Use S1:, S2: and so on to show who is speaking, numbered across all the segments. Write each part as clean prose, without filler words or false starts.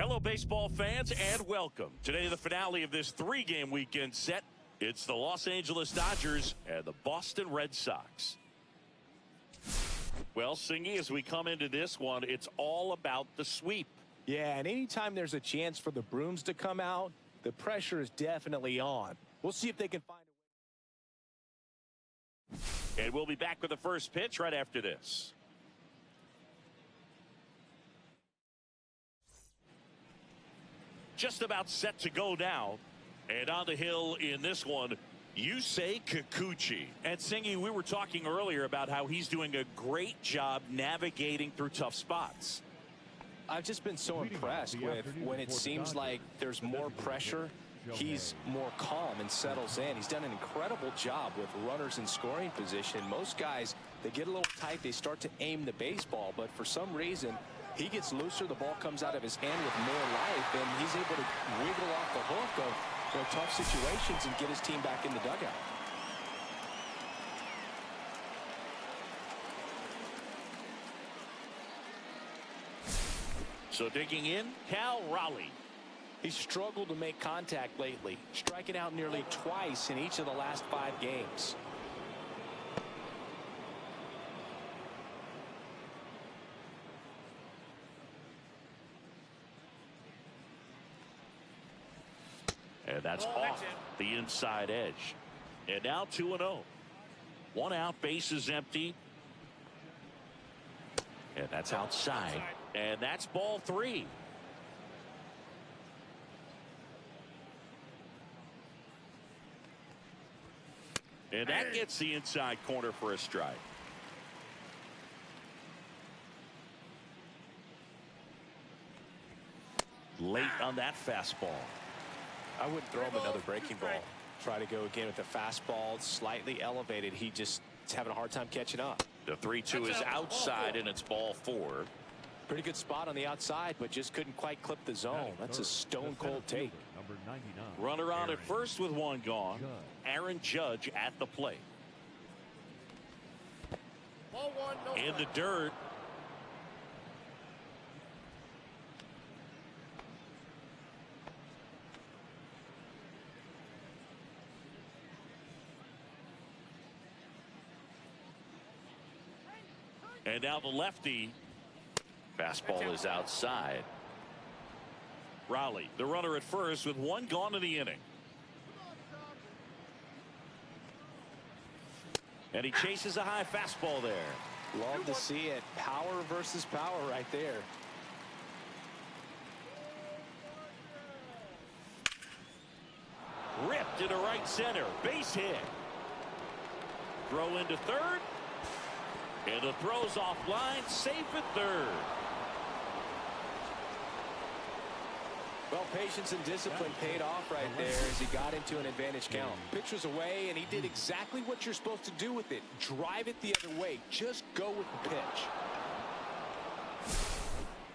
S1: Hello, baseball fans, and welcome. Today, the finale of this three-game weekend set. It's the Los Angeles Dodgers and the Boston Red Sox. Well, Singy, as we come into this one, it's all about the sweep.
S2: Yeah, and anytime there's a chance for the brooms to come out, the pressure is definitely on. We'll see if they can find a way.
S1: And we'll be back with the first pitch right after this. Just about set to go now. And on the hill in this one, Yusei Kikuchi. And Singy, we were talking earlier about how he's doing a great job navigating through tough spots.
S2: I've just been so impressed with when it seems like there's more pressure, he's more calm and settles in. He's done an incredible job with runners in scoring position. Most guys, they get a little tight, they start to aim the baseball, but for some reason, he gets looser, the ball comes out of his hand with more life, and he's able to wiggle off the hook of tough situations and get his team back in the dugout.
S1: So digging in, Cal Raleigh.
S2: He's struggled to make contact lately, striking out nearly twice in each of the last 5 games.
S1: And that's off the inside edge. And now 2-0. 1 out, base is empty. And that's outside. And that's ball 3. And that gets the inside corner for a strike. Late on that fastball.
S2: I wouldn't throw him another breaking ball. Try to go again with the fastball, slightly elevated. He just is having a hard time catching up.
S1: The 3-2 is outside, and it's ball 4.
S2: Pretty good spot on the outside, but just couldn't quite clip the zone. That's a stone-cold take.
S1: Runner on at first with 1 gone. Aaron Judge at the plate. In the dirt. And now the lefty. Fastball is outside. Raleigh, the runner at first with 1 gone in the inning. And he chases a high fastball there.
S2: Love to see it. Power versus power right there.
S1: Ripped into right center. Base hit. Throw into third. And the throw's offline. Safe at third.
S2: Well, patience and discipline paid off right there as he got into an advantage count. Pitch was away, and he did exactly what you're supposed to do with it. Drive it the other way. Just go with the pitch.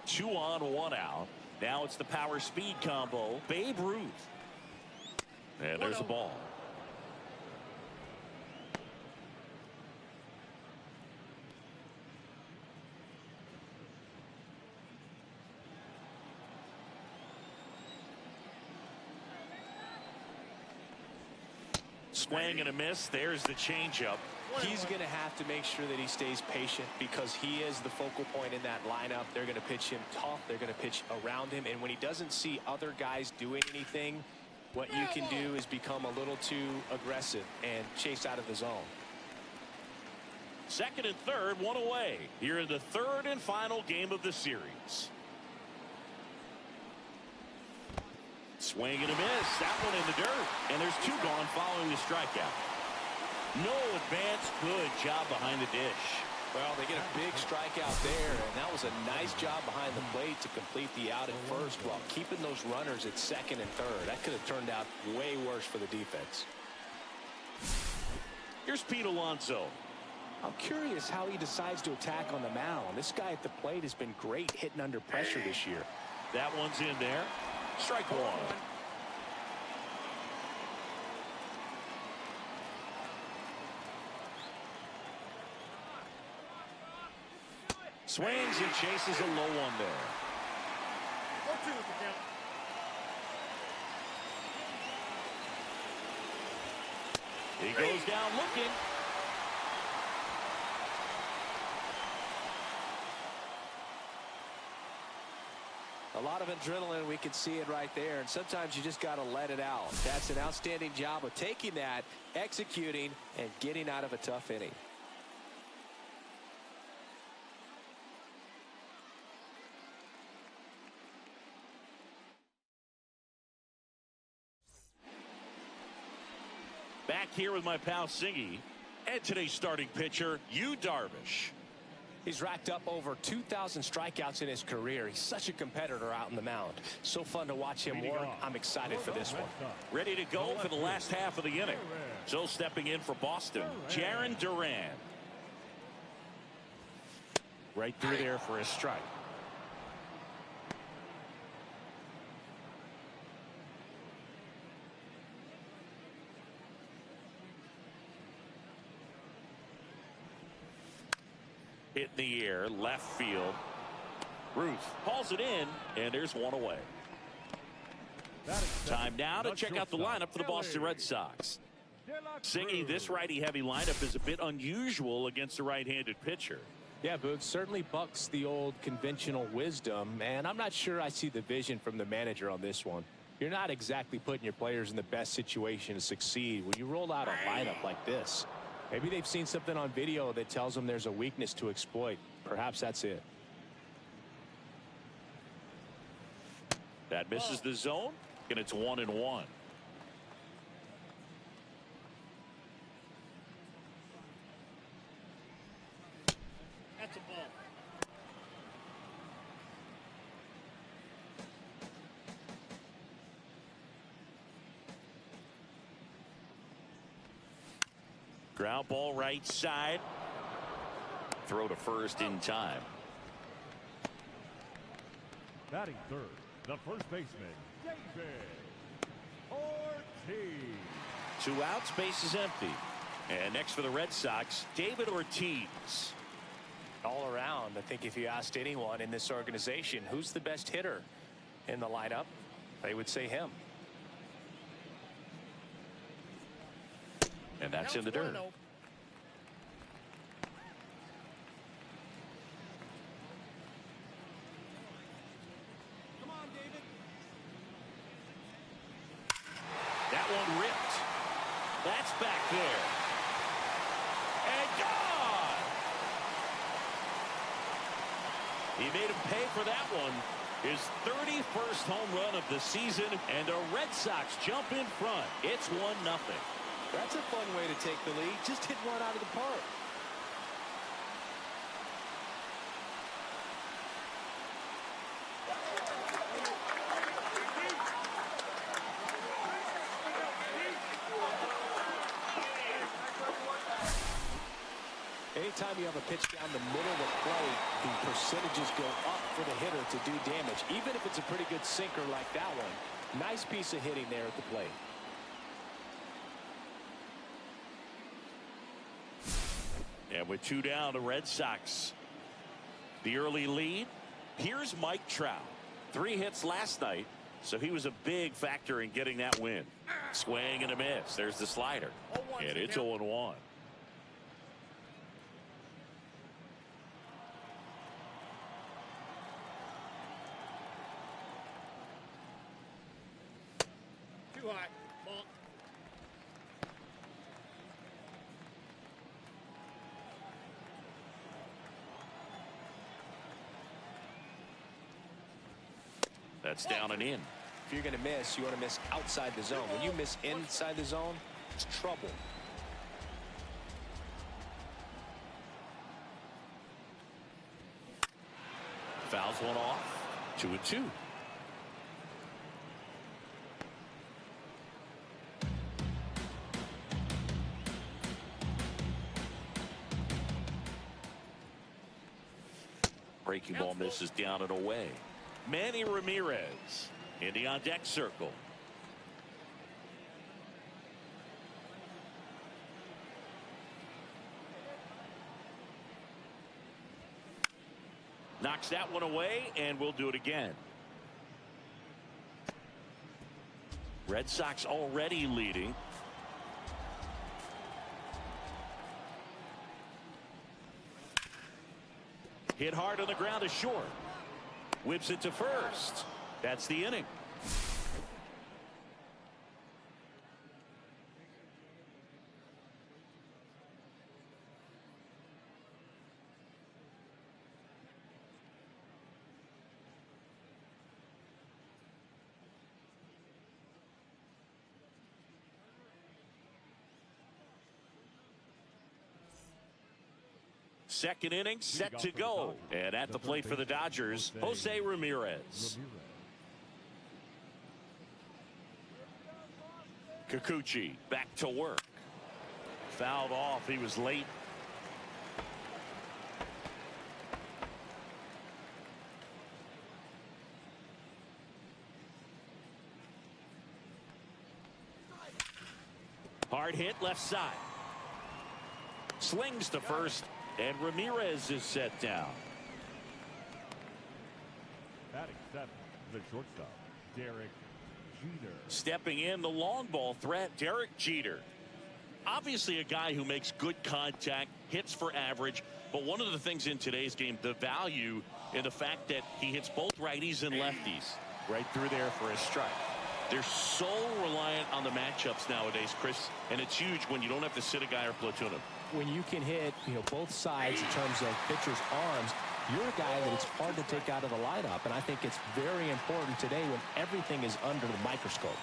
S1: 2 on, 1 out. Now it's the power speed combo. Babe Ruth. And there's the ball. Swing and a miss. There's the changeup.
S2: He's going to have to make sure that he stays patient because he is the focal point in that lineup. They're going to pitch him tough. They're going to pitch around him. And when he doesn't see other guys doing anything, what you can do is become a little too aggressive and chase out of the zone.
S1: Second and third, 1 away. Here in the 3rd and final game of the series. Swing and a miss. That one in the dirt. And there's 2 gone following the strikeout. No advance. Good job behind the dish.
S2: Well, they get a big strikeout there, and that was a nice job behind the plate to complete the out at first while keeping those runners at 2nd and 3rd. That could have turned out way worse for the defense.
S1: Here's Pete Alonso.
S2: I'm curious how he decides to attack on the mound. This guy at the plate has been great hitting under pressure this year.
S1: That one's in there. Strike 1. Swings and chases a low one there. He goes down looking.
S2: A lot of adrenaline, we can see it right there, and sometimes you just got to let it out. That's an outstanding job of taking that, executing, and getting out of a tough inning.
S1: Back here with my pal Singy, and today's starting pitcher, Yu Darvish.
S2: He's racked up over 2,000 strikeouts in his career. He's such a competitor out in the mound. So fun to watch him work. I'm excited for this one.
S1: Ready to go for the last half of the inning. So stepping in for Boston, Jarren Duran. Right through there for a strike. Hit in the air, left field. Ruth hauls it in, and there's one away. Time now to check out the lineup for the Boston Red Sox. Singy, this righty-heavy lineup is a bit unusual against a right-handed pitcher.
S2: Yeah, Boog, certainly bucks the old conventional wisdom, and I'm not sure I see the vision from the manager on this one. You're not exactly putting your players in the best situation to succeed when you roll out a lineup like this. Maybe they've seen something on video that tells them there's a weakness to exploit. Perhaps that's it.
S1: That misses the zone, and it's 1-1.
S3: That's a ball.
S1: Ground ball right side. Throw to first in time.
S3: Batting third, the first baseman, David Ortiz.
S1: 2 outs, base is empty. And next for the Red Sox, David Ortiz.
S2: All around, I think if you asked anyone in this organization who's the best hitter in the lineup, they would say him.
S1: And that's in the dirt.
S3: Come on, David.
S1: That one ripped. That's back there. And gone. He made him pay for that one. His 31st home run of the season, and the Red Sox jump in front. It's 1-0.
S2: That's a fun way to take the lead. Just hit one out of the park. Anytime you have a pitch down the middle of the plate, the percentages go up for the hitter to do damage, even if it's a pretty good sinker like that one. Nice piece of hitting there at the plate.
S1: And with 2 down, the Red Sox. The early lead. Here's Mike Trout. 3 hits last night, so he was a big factor in getting that win. Swing and a miss. There's the slider. And it's 0-1.
S3: Too high. Ball.
S1: That's down and in.
S2: If you're going to miss, you want to miss outside the zone. When you miss inside the zone, it's trouble.
S1: Fouls one off. 2-2. Breaking ball misses down and away. Manny Ramirez in the on deck circle. Knocks that one away, and we'll do it again. Red Sox already leading. Hit hard on the ground to short. Whips it to first. That's the inning. Second inning set to go. And at the plate for the Dodgers, Jose Ramirez. Kikuchi back to work. Fouled off. He was late. Hard hit left side. Slings to first. And Ramirez is set down.
S3: Batting seventh, the shortstop, Derek Jeter.
S1: Stepping in, the long ball threat, Derek Jeter. Obviously a guy who makes good contact, hits for average, but one of the things in today's game, the value in the fact that he hits both righties and lefties right through there for a strike. They're so reliant on the matchups nowadays, Chris, and it's huge when you don't have to sit a guy or platoon him.
S2: When you can hit, both sides in terms of pitchers' arms, you're a guy that it's hard to take out of the lineup. And I think it's very important today when everything is under the microscope.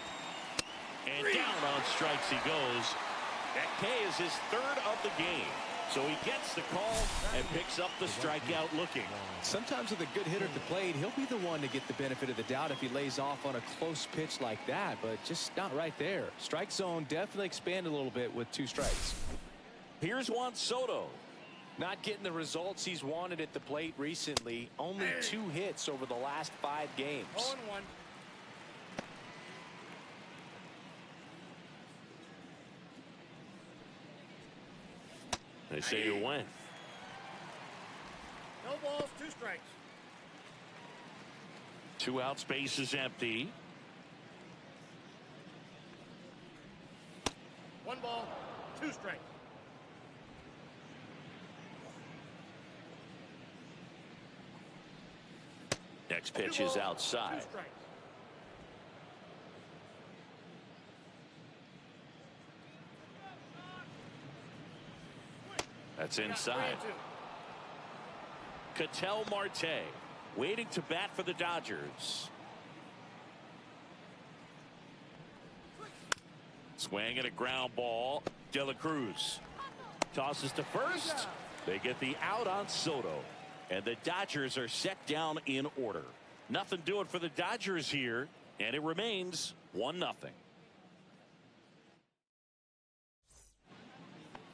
S1: And down on strikes he goes. That K is his third of the game. So he gets the call and picks up the strikeout looking.
S2: Sometimes with a good hitter at the plate, he'll be the one to get the benefit of the doubt if he lays off on a close pitch like that, but just not right there. Strike zone definitely expanded a little bit with 2 strikes.
S1: Here's Juan Soto.
S2: Not getting the results he's wanted at the plate recently. Only 2 hits over the last 5 games.
S4: 0-1.
S1: They say you win.
S4: No balls, 2 strikes.
S1: 2 outs, base is empty.
S4: 1 ball, 2 strikes.
S1: Next pitch is outside.
S4: 2 strikes.
S1: That's inside. Ketel Marte waiting to bat for the Dodgers. Swing at a ground ball. De La Cruz tosses to first. They get the out on Soto. And the Dodgers are set down in order. Nothing doing for the Dodgers here. And it remains 1-0.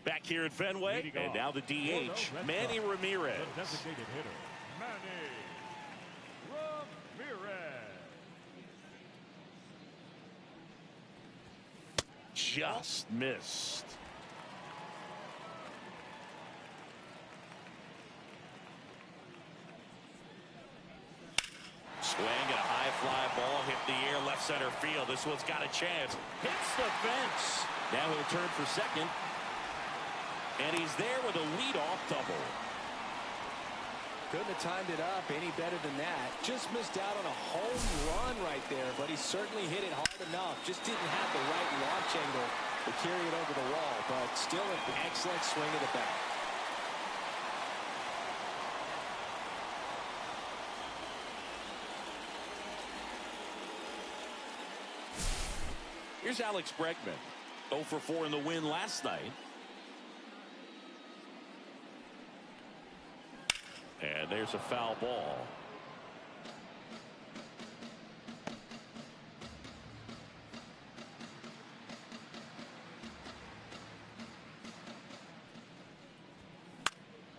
S1: Back here at Fenway, and now the DH, Manny Ramirez.
S3: The designated hitter, Manny Ramirez.
S1: Just missed. Swing and a high fly ball hit the air left center field. This one's got a chance. Hits the fence. Now he'll turn for second. And he's there with a leadoff double.
S2: Couldn't have timed it up any better than that. Just missed out on a home run right there, but he certainly hit it hard enough. Just didn't have the right launch angle to carry it over the wall, but still an excellent swing of the bat.
S1: Here's Alex Bregman, 0 for 4 in the win last night. And there's a foul ball.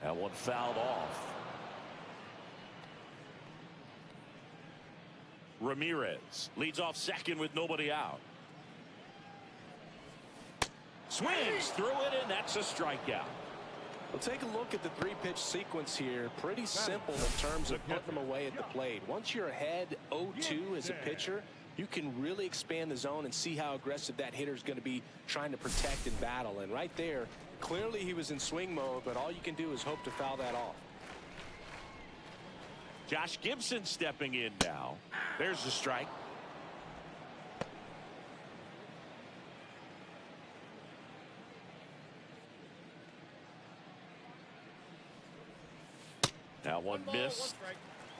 S1: That one fouled off. Ramirez leads off second with nobody out. Swings through it, and that's a strikeout.
S2: Well, take a look at the 3-pitch sequence here. Pretty simple in terms of putting them away at the plate. Once you're ahead 0-2 as a pitcher, you can really expand the zone and see how aggressive that hitter is going to be trying to protect and battle. And right there, clearly he was in swing mode, but all you can do is hope to foul that off.
S1: Josh Gibson stepping in now. There's the strike. Now one miss.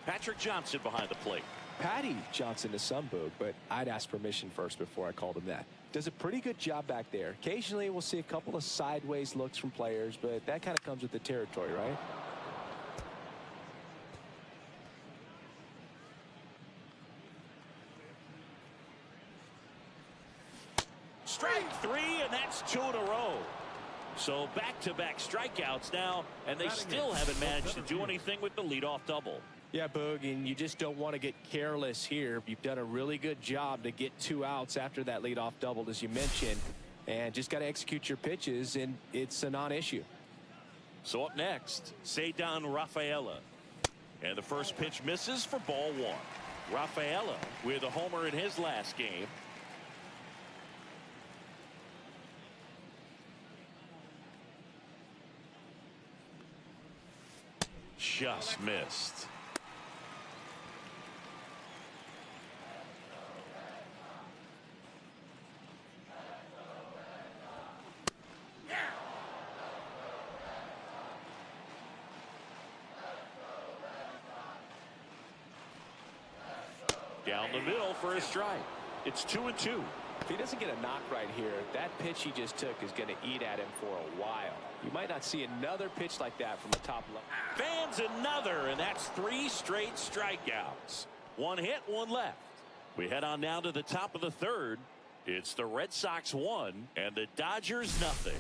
S1: Patrick Johnson behind the plate.
S2: Patty Johnson to some book, but I'd ask permission first before I called him that. Does a pretty good job back there. Occasionally we'll see a couple of sideways looks from players, but that kind of comes with the territory, right?
S1: Strike three, and that's 2 in a row. So back-to-back strikeouts now, and they still haven't managed to do anything with the leadoff double.
S2: Yeah, Boog, and you just don't want to get careless here. You've done a really good job to get 2 outs after that leadoff double, as you mentioned, and just got to execute your pitches, and it's a non-issue.
S1: So up next, Ceddanne Rafaela. And the first pitch misses for ball 1. Rafaela with a homer in his last game. Just missed. Down the middle for a strike. It's 2-2.
S2: If he doesn't get a knock right here, that pitch he just took is going to eat at him for a while. You might not see another pitch like that from the top level.
S1: Fans another, and that's 3 straight strikeouts. 1 hit, 1 left. We head on down to the top of the 3rd. It's the Red Sox 1 and the Dodgers 0.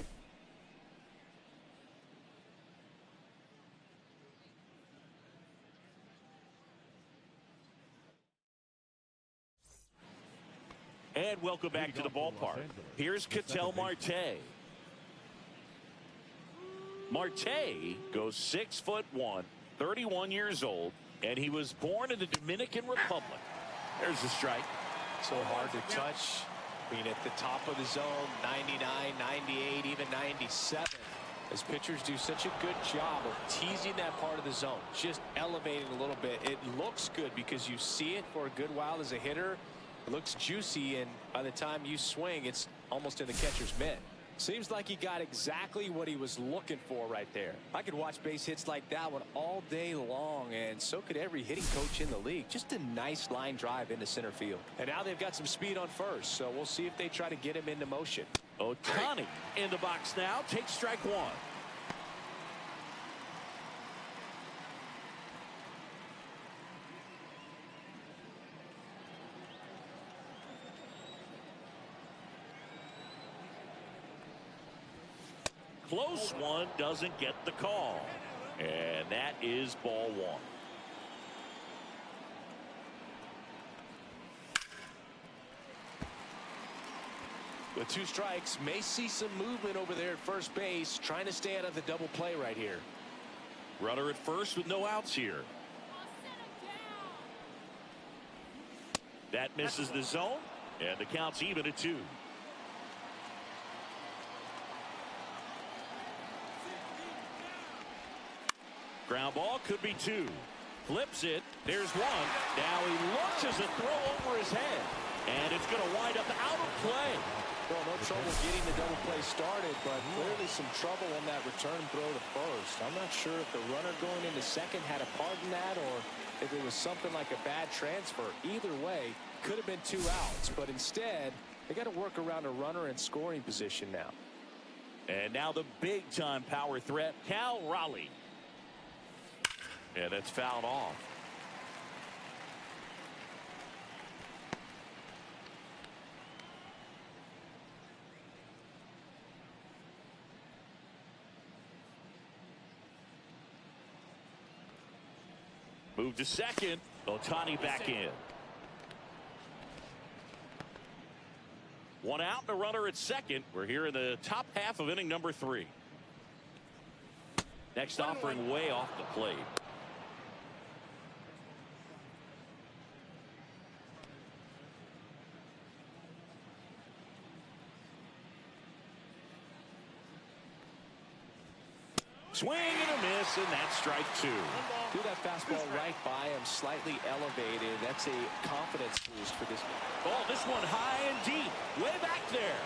S1: And welcome back to the ballpark. Here's Ketel Marte. Marte goes 6'1", 31 years old, and he was born in the Dominican Republic. There's the strike.
S2: So hard to touch. I mean, at the top of the zone, 99, 98, even 97. As pitchers do such a good job of teasing that part of the zone, just elevating a little bit. It looks good because you see it for a good while as a hitter. It looks juicy, and by the time you swing, it's almost in the catcher's mitt. Seems like he got exactly what he was looking for right there. I could watch base hits like that one all day long, and so could every hitting coach in the league. Just a nice line drive into center field. And now they've got some speed on first, so we'll see if they try to get him into motion.
S1: Ohtani in the box now. Takes strike 1. Close one, doesn't get the call. And that is ball 1.
S2: With 2 strikes, may see some movement over there at first base, trying to stay out of the double play right here.
S1: Runner at first with no outs here. That misses the zone, and the count's even at 2. Ground ball, could be 2. Flips it. There's 1. Now he launches a throw over his head. And it's going to wind up out of play.
S2: Well, no trouble getting the double play started, but clearly some trouble on that return throw to first. I'm not sure if the runner going into second had a part in that or if it was something like a bad transfer. Either way, could have been 2 outs, but instead, they got to work around a runner in scoring position now.
S1: And now the big-time power threat, Cal Raleigh. And it's fouled off. Move to second. Ohtani back in. 1 out and a runner at second. We're here in the top half of inning number 3. Next offering way off the plate. Swing and a miss, and that's strike two.
S2: Threw that fastball right by him, slightly elevated. That's a confidence boost for this.
S1: Oh, this one high and deep, way back there.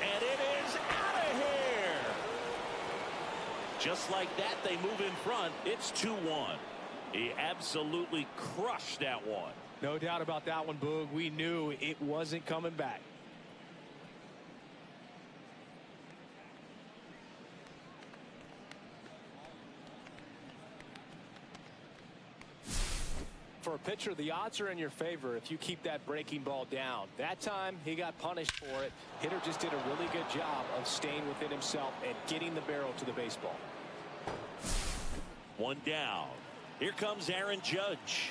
S1: And it is out of here. Just like that, they move in front. It's 2-1. He absolutely crushed that one.
S2: No doubt about that one, Boog. We knew it wasn't coming back. For a pitcher, the odds are in your favor if you keep that breaking ball down. That time, he got punished for it. Hitter just did a really good job of staying within himself and getting the barrel to the baseball.
S1: One down. Here comes Aaron Judge.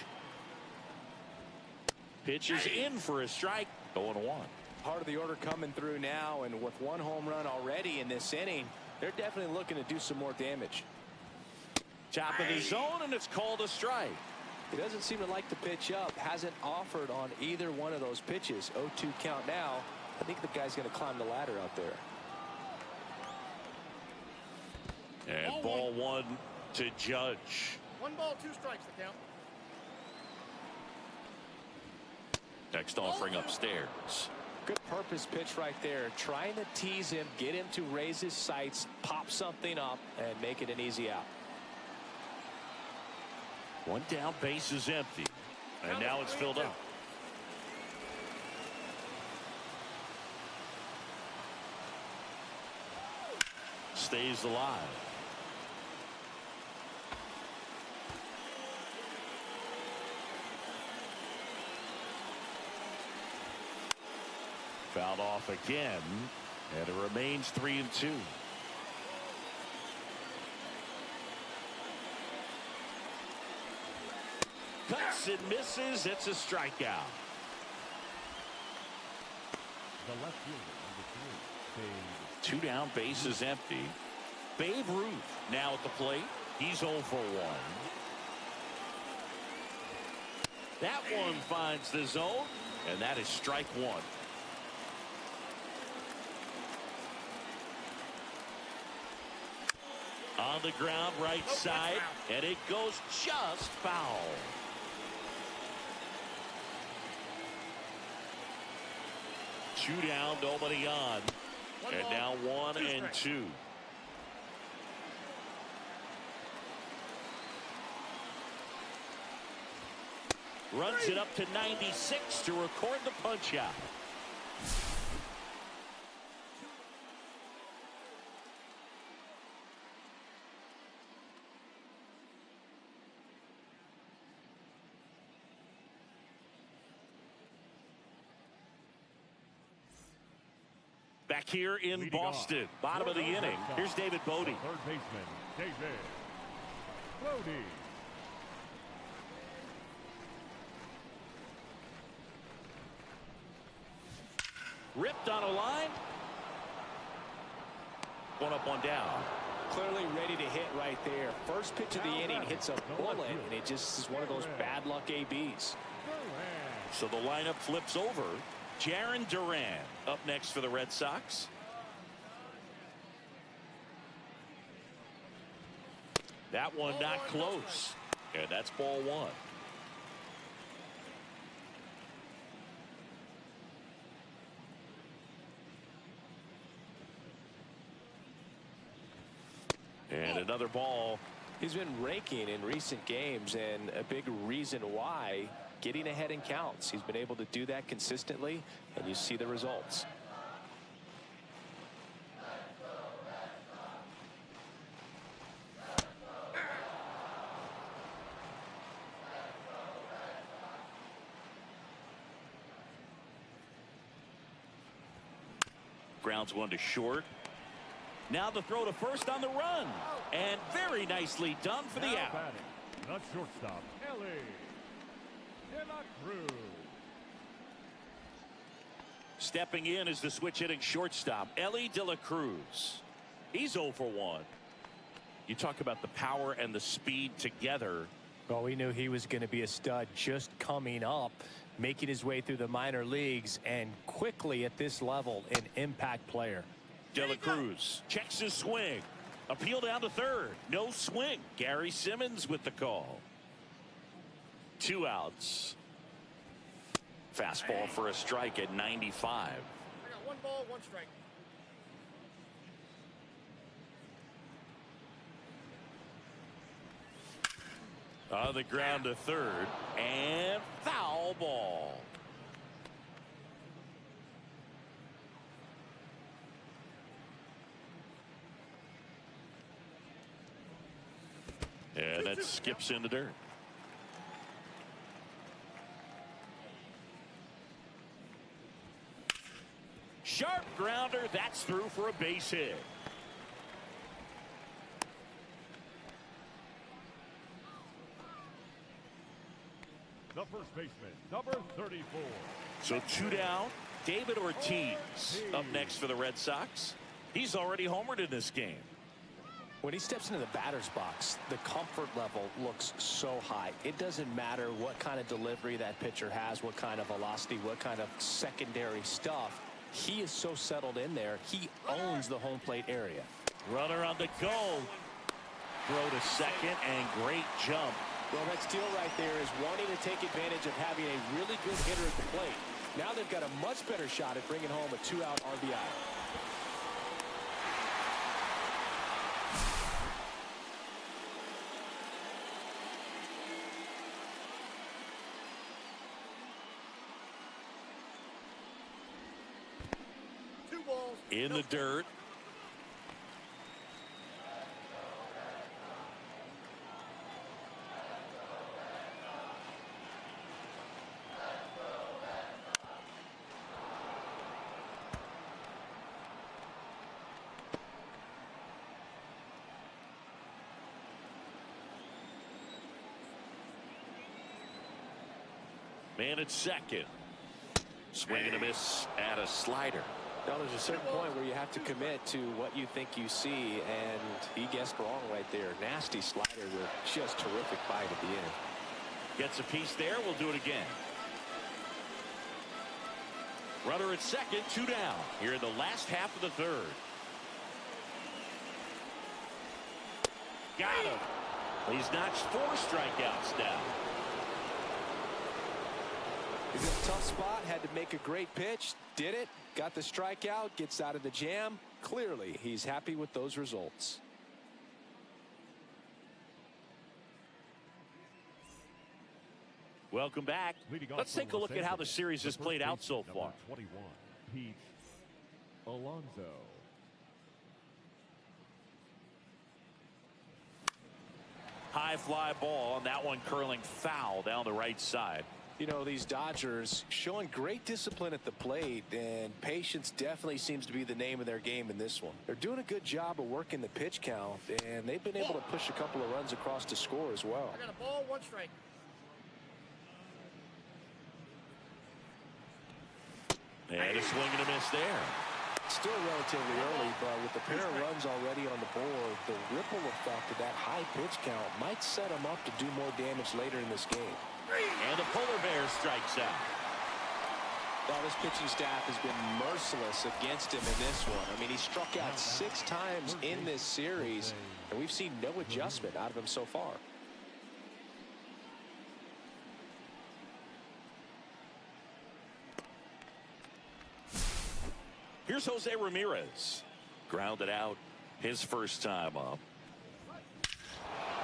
S1: Pitches in for a strike. 0-1.
S2: Part of the order coming through now, and with one home run already in this inning, they're definitely looking to do some more damage.
S1: Top of the zone, and it's called a strike.
S2: He doesn't seem to like to pitch up. Hasn't offered on either one of those pitches. 0-2 count now. I think the guy's going to climb the ladder out there.
S1: And ball one to Judge.
S4: 1 ball, 2 strikes the count.
S1: Next offering upstairs.
S2: Good purpose pitch right there. Trying to tease him, get him to raise his sights, pop something up, and make it an easy out.
S1: One down, base is empty. And now it's filled up. Stays alive. Fouled off again, and it remains 3-2. Cuts and misses. It's a strikeout.
S3: The left fielder, number 3, Babe.
S1: 2 down, base is empty. Babe Ruth now at the plate. He's 0 for 1. That one finds the zone, and that is strike 1. On the ground, right side, and it goes just foul. Two down, nobody on. And now 1 and 2. Runs it up to 96 to record the punch out. Back here in Boston, bottom of the inning. Here's David Bodie.
S3: Third baseman, David Bodie.
S1: Ripped on a line. One up, one down.
S2: Clearly ready to hit right there. First pitch of the inning hits a bullet, and it just is one of those bad luck ABs.
S1: So the lineup flips over. Jarren Duran up next for the Red Sox. That one not close. And that's ball 1. And another ball.
S2: He's been raking in recent games, and a big reason why. Getting ahead in counts. He's been able to do that consistently, and you see the results.
S1: Grounds one to short. Now the throw to first on the run. And very nicely done for the out.
S3: Batting, the shortstop, Ellie De La Cruz.
S1: Stepping in is the switch hitting shortstop, Ellie De La Cruz. He's 0 for 1. You talk about the power and the speed together.
S2: Well, we knew he was going to be a stud just coming up, making his way through the minor leagues, and quickly at this level, an impact player.
S1: De La Cruz checks his swing. Appeal down to third. No swing. Gary Simmons with the call. 2 outs. Fastball for a strike at 95.
S4: I got 1 ball, 1 strike.
S1: On the ground to third. And foul ball. And that skips in the dirt. Sharp grounder. That's through for a base hit.
S3: The first baseman, number 34.
S1: So 2 down. David Ortiz up next for the Red Sox. He's already homered in this game.
S2: When he steps into the batter's box, the comfort level looks so high. It doesn't matter what kind of delivery that pitcher has, what kind of velocity, what kind of secondary stuff. He is so settled in there. He owns the home plate area.
S1: Runner on the go. Throw to second and great jump.
S2: Well, that steal right there is wanting to take advantage of having a really good hitter at the plate. Now they've got a much better shot at bringing home a 2-out RBI.
S1: In the dirt. Man at second. Swing and a miss at a slider.
S2: Now there's a certain point where you have to commit to what you think you see, and he guessed wrong right there. Nasty slider with just terrific bite at the end.
S1: Gets a piece there. We'll do it again. Runner at second, 2 down. Here in the last half of the third. Got him. He's notched 4 strikeouts now.
S2: He's in a tough spot, had to make a great pitch, did it, got the strikeout, gets out of the jam. Clearly, he's happy with those results.
S1: Welcome back. Let's take a look at how the series has played out so far.
S3: 21, Pete Alonso.
S1: High fly ball, and that one curling foul down the right side.
S2: You know, these Dodgers showing great discipline at the plate, and patience definitely seems to be the name of their game in this one. They're doing a good job of working the pitch count, and they've been able to push a couple of runs across to score as well.
S4: I got a ball, 1 strike.
S1: And a swing and a miss there.
S2: Still relatively early, but with the pair of runs already on the board, the ripple effect of that high pitch count might set them up to do more damage later in this game.
S1: And the polar bear strikes out.
S2: Now, this pitching staff has been merciless against him in this one. I mean, he struck out 6 times in this series, and we've seen no adjustment out of him so far.
S1: Here's Jose Ramirez. Grounded out his first time up.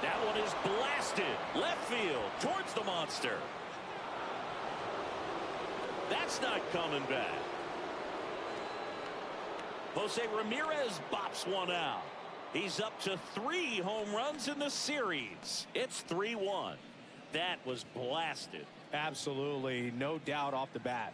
S1: That one is blasted left field towards the monster. That's not coming back. Jose Ramirez bops one out. He's up to 3 home runs in the series. It's 3-1. That was blasted.
S2: Absolutely, no doubt off the bat.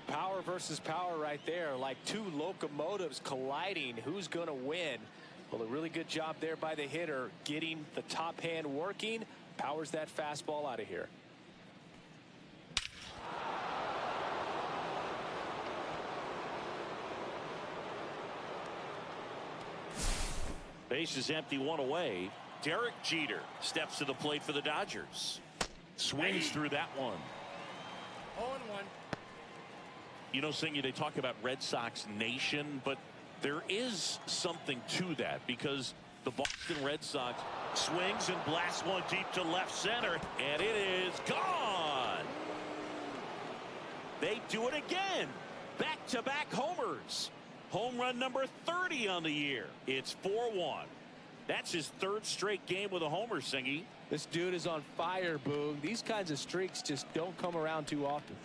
S2: Power versus power right there, like 2 locomotives colliding. Who's going to win? Well, a really good job there by the hitter, getting the top hand working. Powers that fastball out of here.
S1: Base is empty, 1 away. Derek Jeter steps to the plate for the Dodgers. Swings through that one.
S4: 0-1.
S1: You know, Singy, they talk about Red Sox Nation, but there is something to that because the Boston Red Sox swings and blasts one deep to left center, and it is gone. They do it again. Back-to-back homers. Home run number 30 on the year. It's 4-1. That's his third straight game with a homer, Singy.
S2: This dude is on fire, Boog. These kinds of streaks just don't come around too often.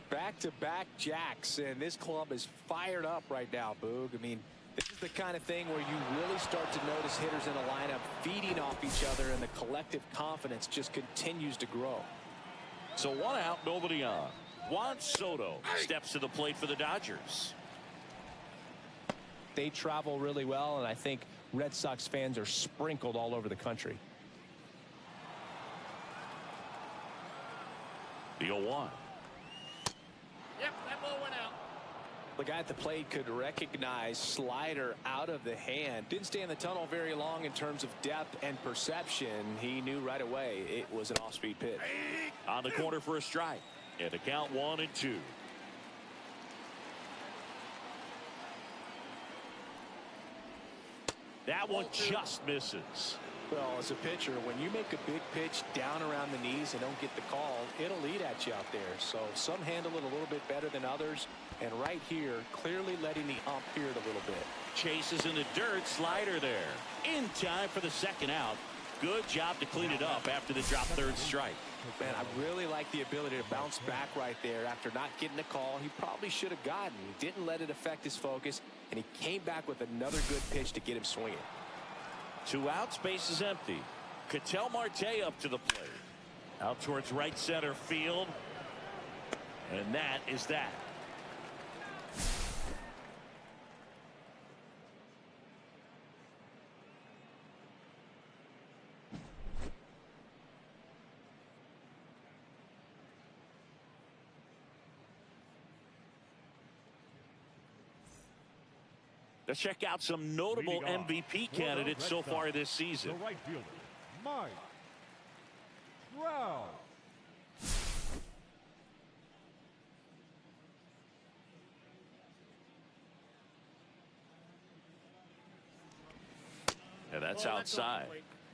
S2: Back-to-back jacks, and this club is fired up right now, Boog. I mean, this is the kind of thing where you really start to notice hitters in a lineup feeding off each other, and the collective confidence just continues to grow.
S1: So 1 out, nobody on. Juan Soto steps to the plate for the Dodgers.
S2: They travel really well, and I think Red Sox fans are sprinkled all over the country.
S1: The 0-1.
S4: Yep, that ball went out.
S2: The guy at the plate could recognize slider out of the hand. Didn't stay in the tunnel very long in terms of depth and perception. He knew right away it was an off-speed pitch.
S1: On the corner for a strike. And the count 1-2. That one just misses.
S2: Well, as a pitcher, when you make a big pitch down around the knees and don't get the call, it'll eat at you out there. So some handle it a little bit better than others. And right here, clearly letting the ump hear it a little bit.
S1: Chases in the dirt, slider there. In time for the second out. Good job to clean it up after the drop third strike.
S2: Man, I really like the ability to bounce back right there after not getting a call he probably should have gotten. He didn't let it affect his focus, and he came back with another good pitch to get him swinging.
S1: 2 outs, base is empty. Ketel Marte up to the plate. Out towards right center field. And that is that. Let's check out some notable MVP candidates so far this season.
S3: The right fielder, Mike Trout.
S1: And that's outside.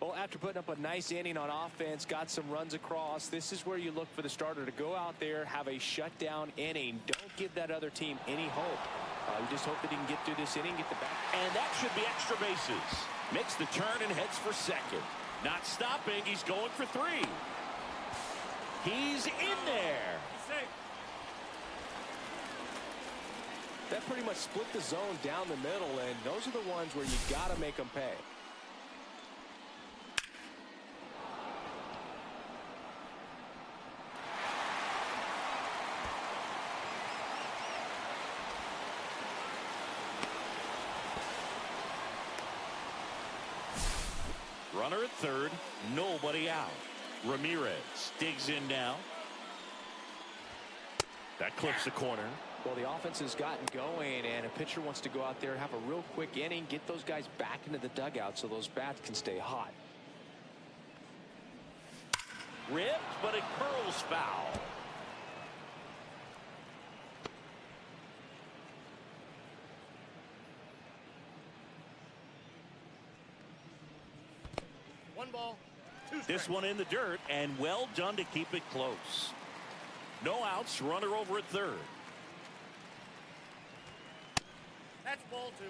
S2: Well, after putting up a nice inning on offense, got some runs across, this is where you look for the starter to go out there, have a shutdown inning. Don't give that other team any hope. You just hope that he can get through this inning, get the back.
S1: And that should be extra bases. Makes the turn and heads for second. Not stopping. He's going for 3. He's in there.
S2: That pretty much split the zone down the middle, and those are the ones where you got to make them pay.
S1: Runner at third, nobody out. Ramirez digs in now. That clips the corner.
S2: Well, the offense has gotten going, and a pitcher wants to go out there and have a real quick inning, get those guys back into the dugout so those bats can stay hot.
S1: Ripped, but it curls foul.
S4: One ball, 2 strikes.
S1: This one in the dirt, and well done to keep it close. No outs, runner over at third.
S4: That's ball 2.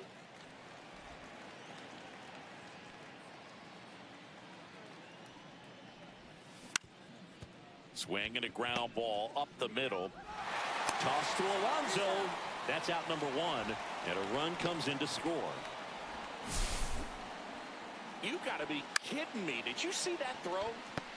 S1: Swing and a ground ball up the middle. Toss to Alonso. That's out number 1, and a run comes in to score. You got to be kidding me. Did you see that throw?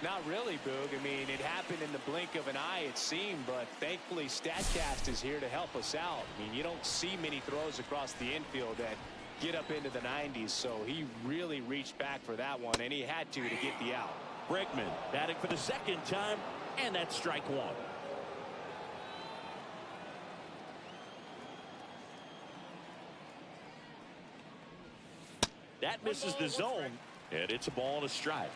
S2: Not really, Boog. I mean, it happened in the blink of an eye, it seemed, but thankfully StatCast is here to help us out. I mean, you don't see many throws across the infield that get up into the 90s, so he really reached back for that one, and he had to get the out.
S1: Bregman batting for the second time, and that's strike 1. That misses the zone, And it's a ball and a strike.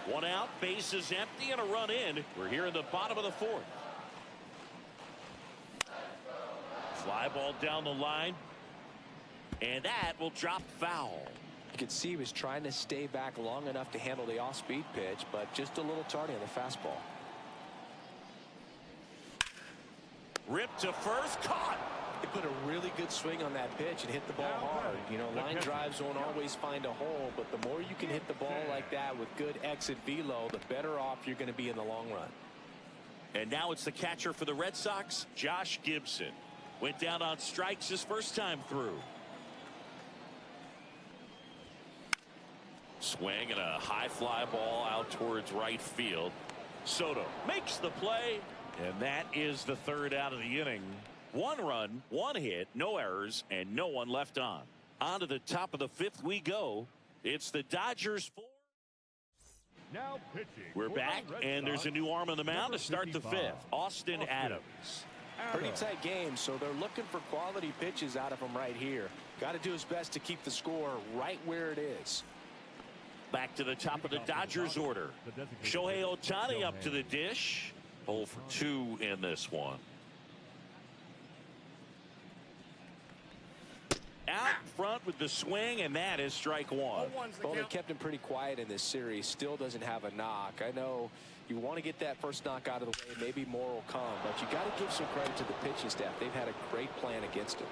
S1: One out, bases empty, and a run in. We're here in the bottom of the fourth. Fly ball down the line. And that will drop foul.
S2: You could see he was trying to stay back long enough to handle the off-speed pitch, but just a little tardy on the fastball.
S1: Ripped to first, caught.
S2: He put a really good swing on that pitch and hit the ball hard. You know, line drives won't always find a hole, but the more you can hit the ball like that with good exit velo, the better off you're going to be in the long run.
S1: And now it's the catcher for the Red Sox, Josh Gibson. Went down on strikes his first time through. Swing and a high fly ball out towards right field. Soto makes the play, and that is the third out of the inning. 1 run, 1 hit, no errors, and no one left on. On to the top of the 5th we go. It's the Dodgers 4.
S3: Now pitching.
S1: We're back, and there's a new arm on the mound to start the 5th. Austin Adams.
S2: Pretty tight game, so they're looking for quality pitches out of him right here. Got to do his best to keep the score right where it is.
S1: Back to the top of the Dodgers order. Shohei Ohtani up to the dish. 0 for 2 in this one. Out front with the swing, and that is strike 1.
S2: Well, they kept him pretty quiet in this series. Still doesn't have a knock. I know you want to get that first knock out of the way. Maybe more will come, but you got to give some credit to the pitching staff. They've had a great plan against him.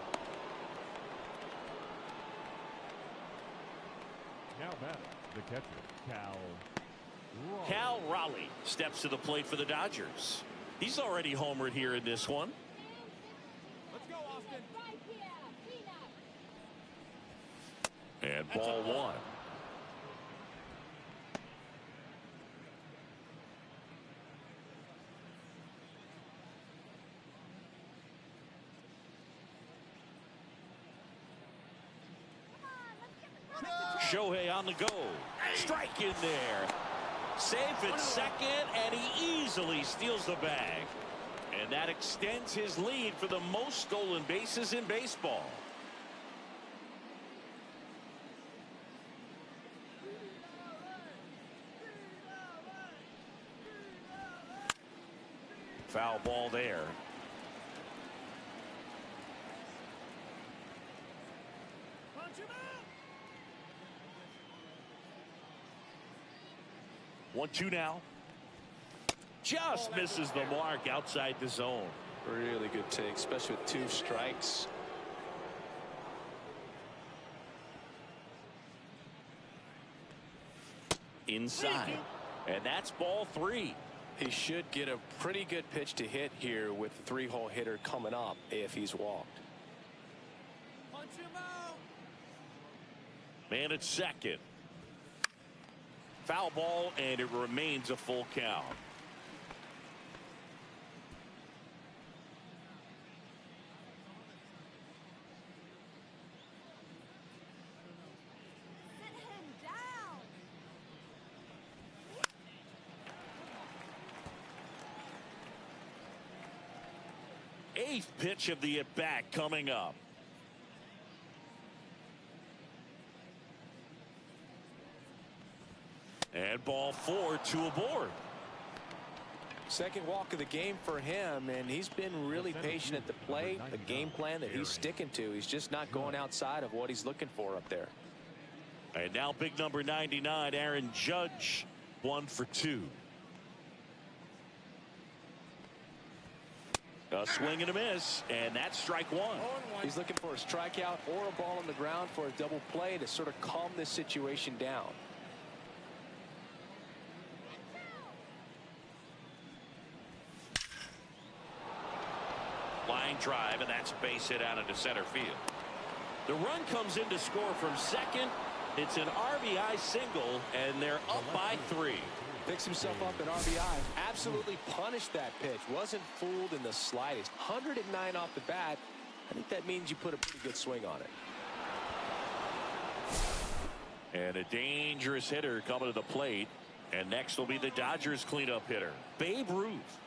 S3: Now batting, the catcher,
S1: Cal Raleigh steps to the plate for the Dodgers. He's already homered here in this one.
S4: Let's go, Austin.
S1: And ball 1. Shohei on the go. Strike in there. Safe at second, and he easily steals the bag. And that extends his lead for the most stolen bases in baseball. Foul ball there.
S4: Punch him out.
S1: 1-2 now. Just misses the mark outside the zone.
S2: Really good take, especially with 2 strikes.
S1: Inside. And that's ball 3.
S2: He should get a pretty good pitch to hit here with the 3-hole hitter coming up if he's walked.
S4: Punch him out.
S1: Man at second. Foul ball, and it remains a full count. Eighth pitch of the at-bat coming up. And ball 4, 2 aboard.
S2: Second walk of the game for him, and he's been really patient at the plate. The game plan that he's sticking to, he's just not going outside of what he's looking for up there.
S1: And now big number 99, Aaron Judge, 1 for 2. A swing and a miss, and that's strike 1.
S2: He's looking for a strikeout or a ball on the ground for a double play to sort of calm this situation down.
S1: Line drive, and that's a base hit out into center field. The run comes in to score from second. It's an RBI single, and they're up by 3.
S2: Picks himself up an RBI. Absolutely punished that pitch. Wasn't fooled in the slightest. 109 off the bat. I think that means you put a pretty good swing on it.
S1: And a dangerous hitter coming to the plate. And next will be the Dodgers cleanup hitter, Babe Ruth.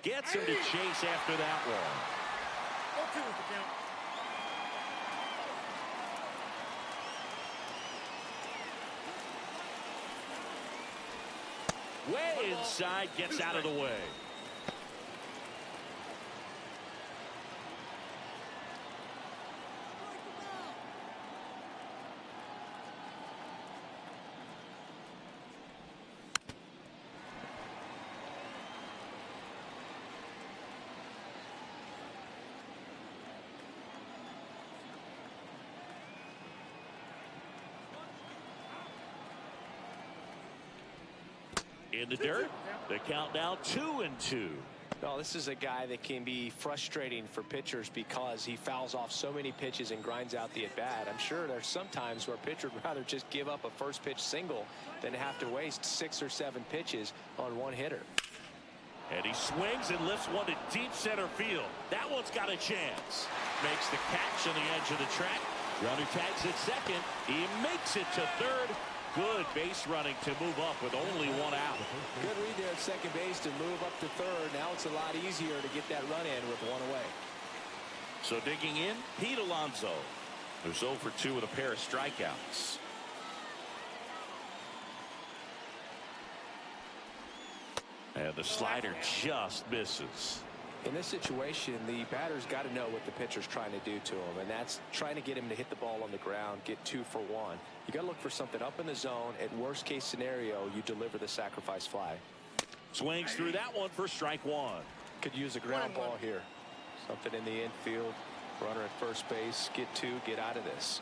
S1: Gets him to chase after that one.
S4: 0-2 is the count.
S1: Way inside, gets out of the way. In the dirt, the count now 2-2.
S2: No, this is a guy that can be frustrating for pitchers because he fouls off so many pitches and grinds out the at-bat. I'm sure there's some times where a pitcher would rather just give up a first pitch single than have to waste 6 or 7 pitches on one hitter.
S1: And he swings and lifts one to deep center field. That one's got a chance. Makes the catch on the edge of the track. Runner tags at second. He makes it to third. Good base running to move up with only one out.
S2: Good read there at second base to move up to third. Now it's a lot easier to get that run in with one away.
S1: So digging in, Pete Alonso, who's 0 for 2 with a pair of strikeouts. And the slider just misses.
S2: In this situation, the batter's got to know what the pitcher's trying to do to him, and that's trying to get him to hit the ball on the ground, get 2 for 1. You got to look for something up in the zone. At worst case scenario, you deliver the sacrifice fly.
S1: Swings through that one for strike 1.
S2: Could use a ground ball here. Something in the infield. Runner at first base. Get 2. Get out of this.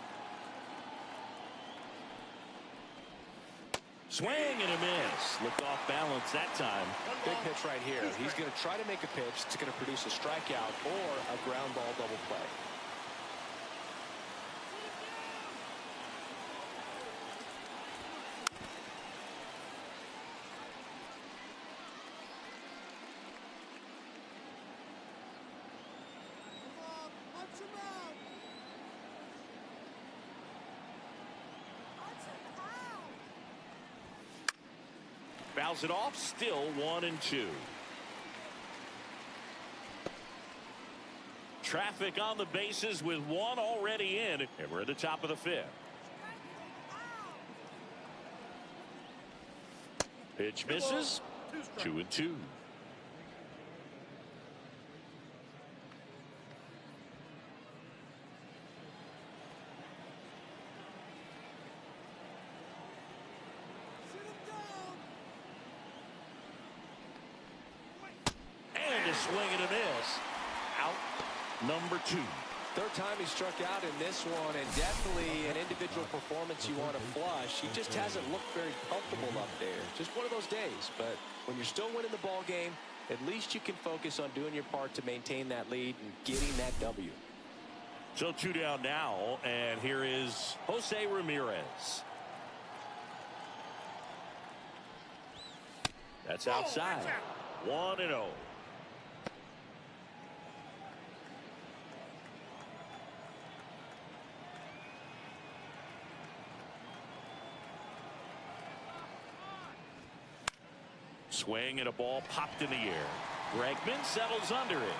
S1: Swing and a miss. Looked off balance that time.
S2: Big pitch right here. He's going to try to make a pitch that's going to produce a strikeout or a ground ball double play.
S1: Fouls it off, still 1-2. Traffic on the bases with one already in, and we're at the top of the 5th. Pitch misses, 2-2. Swing and a miss. Out number 2.
S2: Third time he struck out in this one, and definitely an individual performance you want to flush. He just hasn't looked very comfortable up there. Just one of those days. But when you're still winning the ball game, at least you can focus on doing your part to maintain that lead and getting that W.
S1: So 2 down now, and here is Jose Ramirez. That's outside. 1-0. Swing and a ball popped in the air. Bregman settles under it.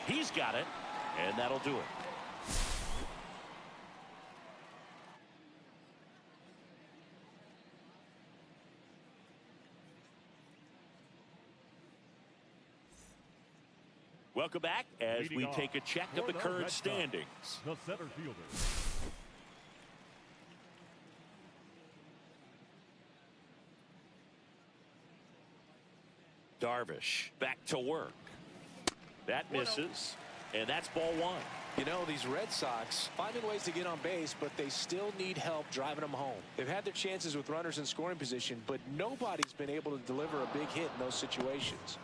S1: He's got it, and that'll do it. Welcome back as we take a check of the current standings.
S3: The center fielder.
S1: Darvish back to work. That misses, and that's ball 1.
S2: You know, these Red Sox finding ways to get on base, but they still need help driving them home. They've had their chances with runners in scoring position, but nobody's been able to deliver a big hit in those situations.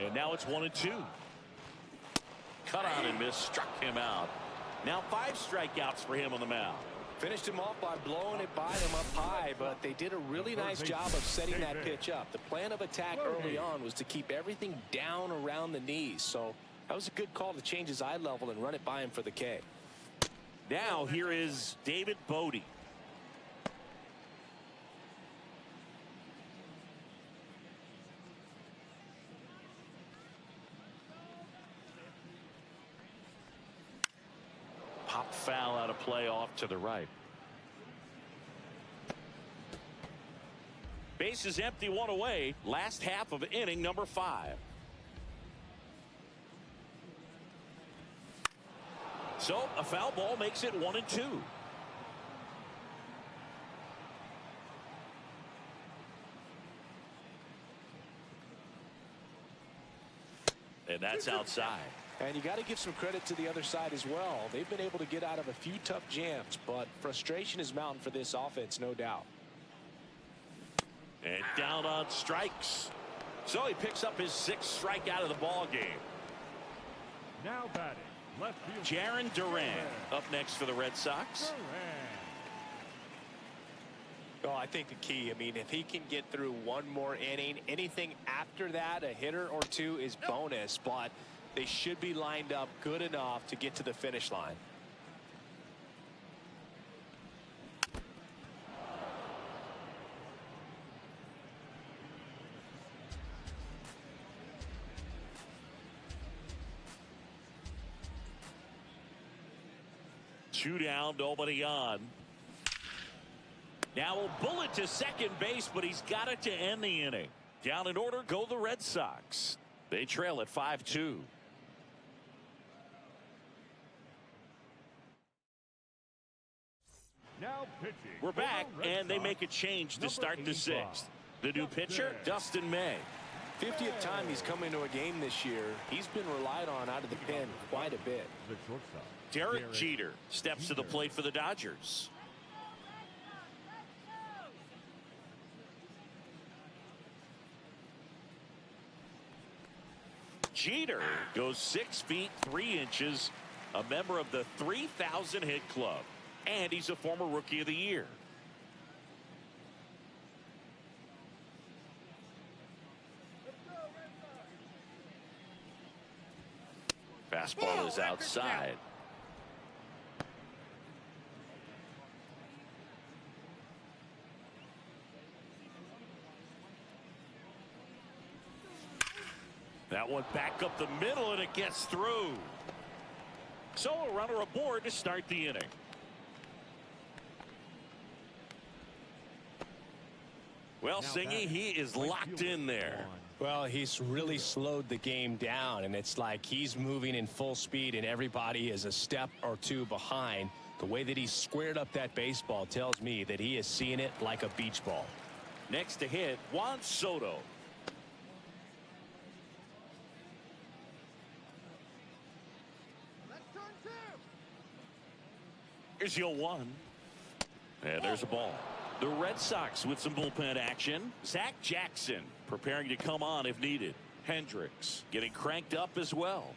S1: And now it's 1-2. Cut on and miss, struck him out. Now 5 strikeouts for him on the mound.
S2: Finished him off by blowing it by them up high, but they did a really nice job of setting that pitch up. The plan of attack early on was to keep everything down around the knees, so that was a good call to change his eye level and run it by him for the K.
S1: Now here is David Bodie. Pop foul out of play off to the right. Base is empty, one away. Last half of inning number 5. So a foul ball makes it 1-2. And that's outside.
S2: And you got to give some credit to the other side as well. They've been able to get out of a few tough jams, but frustration is mounting for this offense, no doubt.
S1: And down on strikes. So he picks up his 6th strikeout of the ball game.
S3: Now batting, left field.
S1: Jarren Duran up next for the Red Sox.
S2: Oh, I think the key, I mean, if he can get through one more inning, anything after that, a hitter or two is bonus, but they should be lined up good enough to get to the finish line.
S1: Two down, nobody on. Now a bullet to second base, but he's got it to end the inning. Down in order go the Red Sox. They trail at 5-2.
S3: Now pitching.
S1: We're back, and they make a change to start the 6th. The new pitcher, Dustin May.
S2: 50th time he's come into a game this year. He's been relied on out of the pen quite a bit.
S3: The shortstop.
S1: Derek Jeter steps to the plate for the Dodgers. Jeter goes 6 feet 3 inches, a member of the 3,000 hit club, and he's a former Rookie of the Year. Fastball is outside. That one back up the middle, and it gets through. So a runner aboard to start the inning. Well, Singy, he is locked in there.
S2: Well, he's really slowed the game down, and it's like he's moving in full speed, and everybody is a step or two behind. The way that he squared up that baseball tells me that he is seeing it like a beach ball.
S1: Next to hit, Juan Soto. Here's your 1. And there's a ball. The Red Sox with some bullpen action. Zach Jackson preparing to come on if needed. Hendricks getting cranked up as well.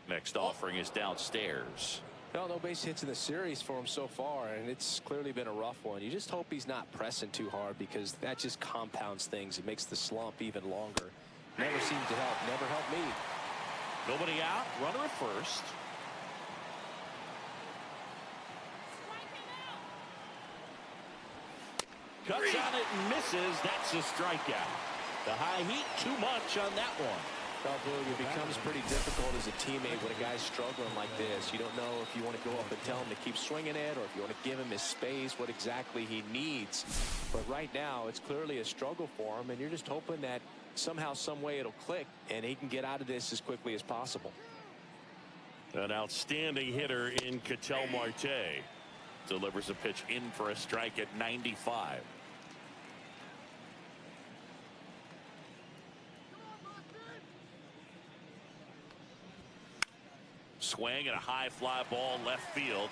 S1: Next offering is downstairs.
S2: Well, no base hits in the series for him so far, and it's clearly been a rough one. You just hope he's not pressing too hard, because that just compounds things. It makes the slump even longer. Never seemed to help. Never helped me.
S1: Nobody out. Runner at first. Cuts on it and misses. That's a strikeout. The high heat, too much on that one.
S2: Well, Blue, it becomes pretty difficult as a teammate when a guy's struggling like this. You don't know if you want to go up and tell him to keep swinging it, or if you want to give him his space, what exactly he needs. But right now, it's clearly a struggle for him, and you're just hoping that somehow, some way it'll click, and he can get out of this as quickly as possible.
S1: An outstanding hitter in Ketel Marte delivers a pitch in for a strike at 95. Swing and a high fly ball left field.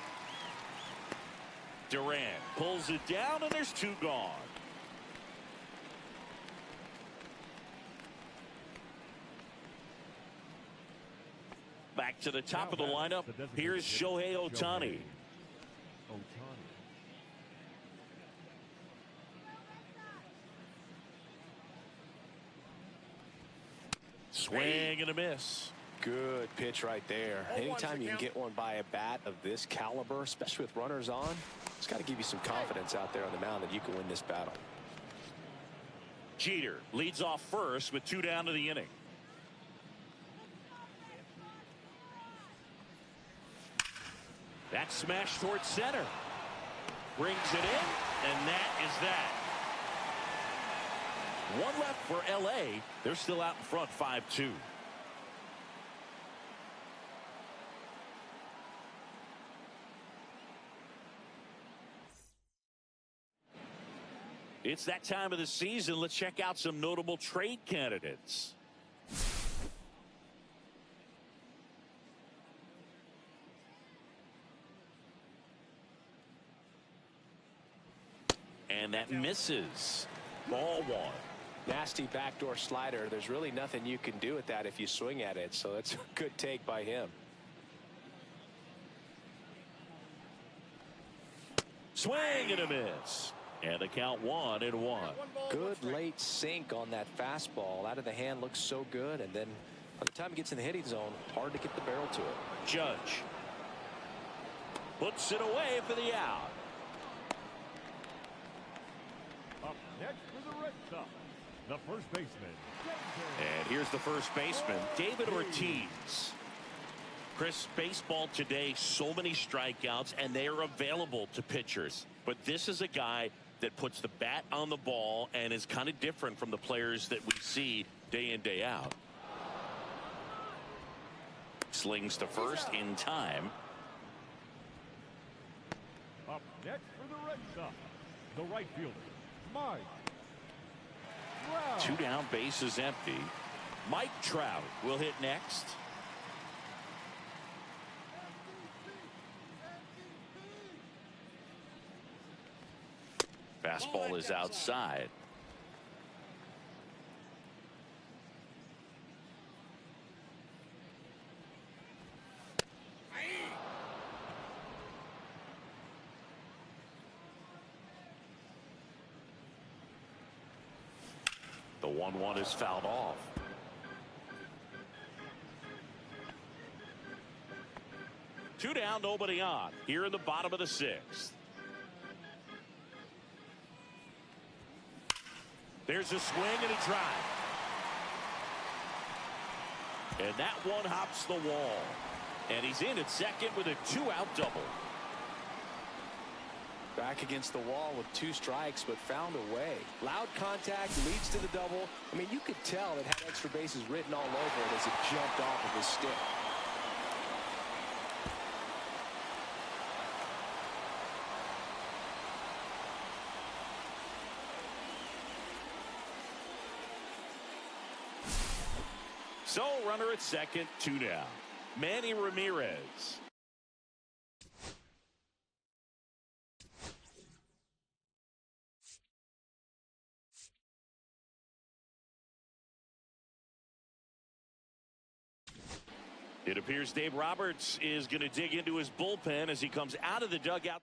S1: Duran pulls it down, and there's 2 gone. Back to the top of the lineup. Here's Shohei Ohtani. Swing and a miss.
S2: Good pitch right there. Anytime you can get one by a bat of this caliber, especially with runners on, it's got to give you some confidence out there on the mound that you can win this battle.
S1: Jeter leads off first with 2 down to the inning. That smash towards center. Brings it in, and that is that. One left for LA. They're still out in front 5-2. It's that time of the season. Let's check out some notable trade candidates. And that misses. Ball 1.
S2: Nasty backdoor slider. There's really nothing you can do with that if you swing at it. So it's a good take by him.
S1: Swing and a miss. And the count 1-1.
S2: Good late sink on that fastball. Out of the hand, looks so good. And then by the time he gets in the hitting zone, hard to get the barrel to it.
S1: Judge puts it away for the out.
S3: Up next for the Red Sox, the first baseman.
S1: And here's the first baseman, David Ortiz. Chris, baseball today, so many strikeouts, and they are available to pitchers. But this is a guy that puts the bat on the ball and is kind of different from the players that we see day in, day out. Slings to first in time.
S3: Up next for the Red Sox, the right fielder, Mike Trout.
S1: 2 down, bases empty. Mike Trout will hit next. Fastball is outside. The 1-1 is fouled off. Two down, nobody on. Here in the bottom of the 6th. There's a swing and a drive. And that one hops the wall. And he's in at second with a 2-out double.
S2: Back against the wall with 2 strikes, but found a way. Loud contact leads to the double. I mean, you could tell it had extra bases written all over it as it jumped off of his stick.
S1: So, runner at second, 2 down. Manny Ramirez. It appears Dave Roberts is going to dig into his bullpen as he comes out of the dugout.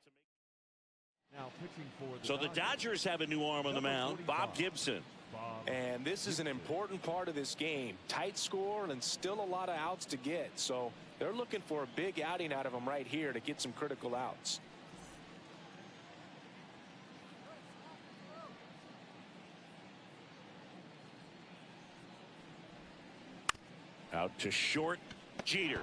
S3: Now pitching for
S1: So the Dodgers have a new arm on the mound, Bob Gibson.
S2: And this is an important part of this game. Tight score and still a lot of outs to get. So they're looking for a big outing out of him right here to get some critical outs.
S1: Out to short. Jeter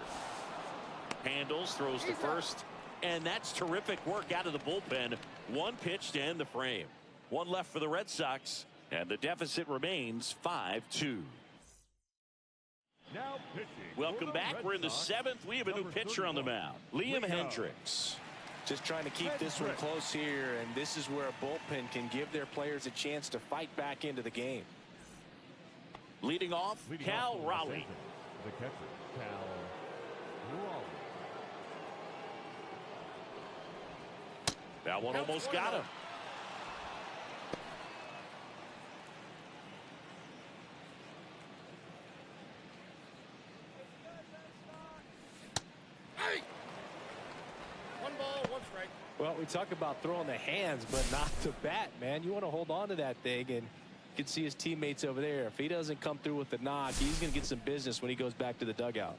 S1: handles, throws to first, and that's terrific work out of the bullpen. 1 pitch to end the frame. 1 left for the Red Sox, and the deficit remains 5-2.
S3: Now pitching.
S1: Welcome back. We're in the 7th. We have a new pitcher on the mound, Liam Hendricks.
S2: Just trying to keep this one close here, and this is where a bullpen can give their players a chance to fight back into the game.
S1: Leading off, Cal Raleigh.
S3: The catcher, Cal Raleigh.
S1: That one almost got him.
S4: strike.
S2: Well, we talk about throwing the hands, but not the bat, man. You want to hold on to that thing, and you can see his teammates over there. If he doesn't come through with the knock, he's going to get some business when he goes back to the dugout.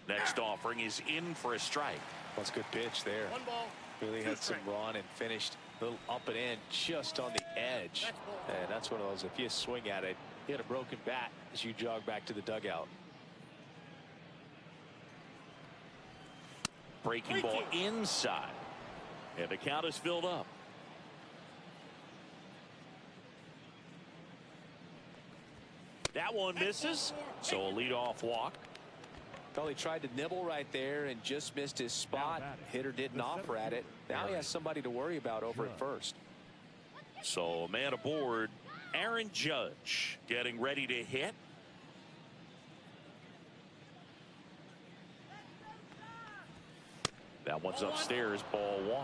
S1: Next offering is in for a strike.
S2: That's a good pitch there.
S4: 1 ball.
S2: Really had some run and finished a little up and in just on the edge. And that's one of those, if you swing at it, you hit a broken bat as you jog back to the dugout.
S1: Breaking ball inside. And the count is filled up. That one misses. So a leadoff walk.
S2: Well, he tried to nibble right there and just missed his spot. Hitter didn't offer at it. Now he has somebody to worry about over at first.
S1: So a man aboard. Aaron Judge getting ready to hit. That one's upstairs, ball 1.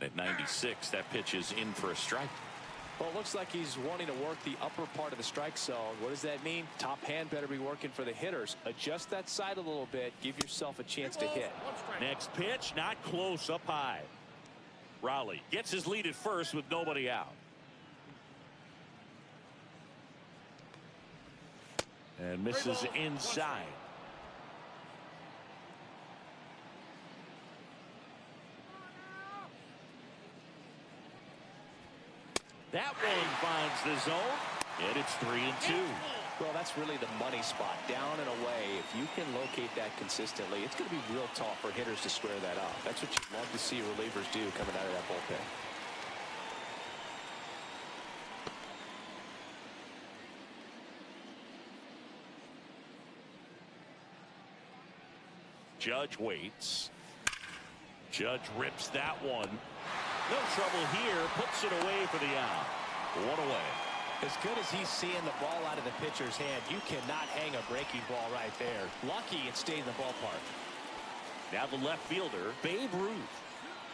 S1: At 96, that pitch is in for a strike.
S2: Well, it looks like he's wanting to work the upper part of the strike zone. What does that mean? Top hand better be working for the hitters. Adjust that side a little bit. Give yourself a chance to hit.
S1: Next pitch, not close, up high. Raleigh gets his lead at first with nobody out. And misses inside. That one finds the zone, and it's 3-2.
S2: Well, that's really the money spot, down and away. If you can locate that consistently, it's going to be real tough for hitters to square that up. That's what you'd love to see relievers do coming out of that bullpen.
S1: Judge waits. Judge rips that one. No trouble here. Puts it away for the out. 1 away.
S2: As good as he's seeing the ball out of the pitcher's hand, you cannot hang a breaking ball right there. Lucky it stayed in the ballpark.
S1: Now the left fielder, Babe Ruth.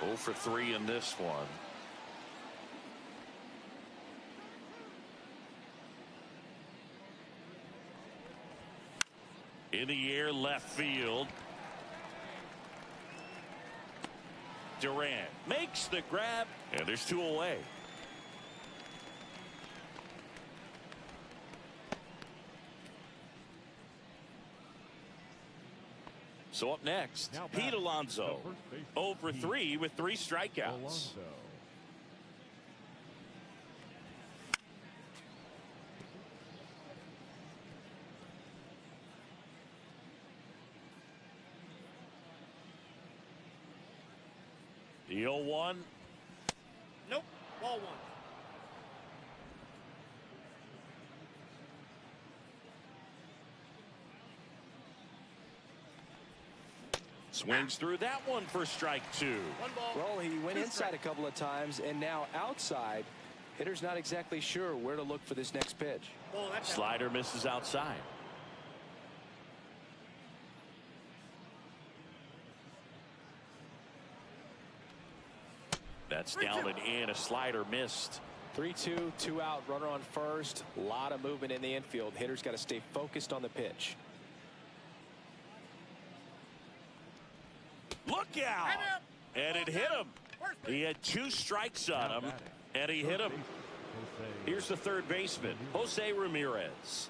S1: 0 for 3 in this one. In the air, left field. Durant makes the grab, and there's 2 away. So up next, Pete Alonso, 0 for 3 with 3 strikeouts. The 0-1.
S4: Nope. Ball 1.
S1: Swings through that one for strike 2.
S4: 1 ball.
S2: Well, he went inside a couple of times and now outside. Hitter's not exactly sure where to look for this next pitch.
S1: Slider misses outside. That's down and in. A slider missed.
S2: 3-2, 2 out, runner on first. A lot of movement in the infield. Hitter's got to stay focused on the pitch.
S1: Look out! And it hit him. He had 2 strikes on him, and he hit him. Here's the third baseman, Jose Ramirez.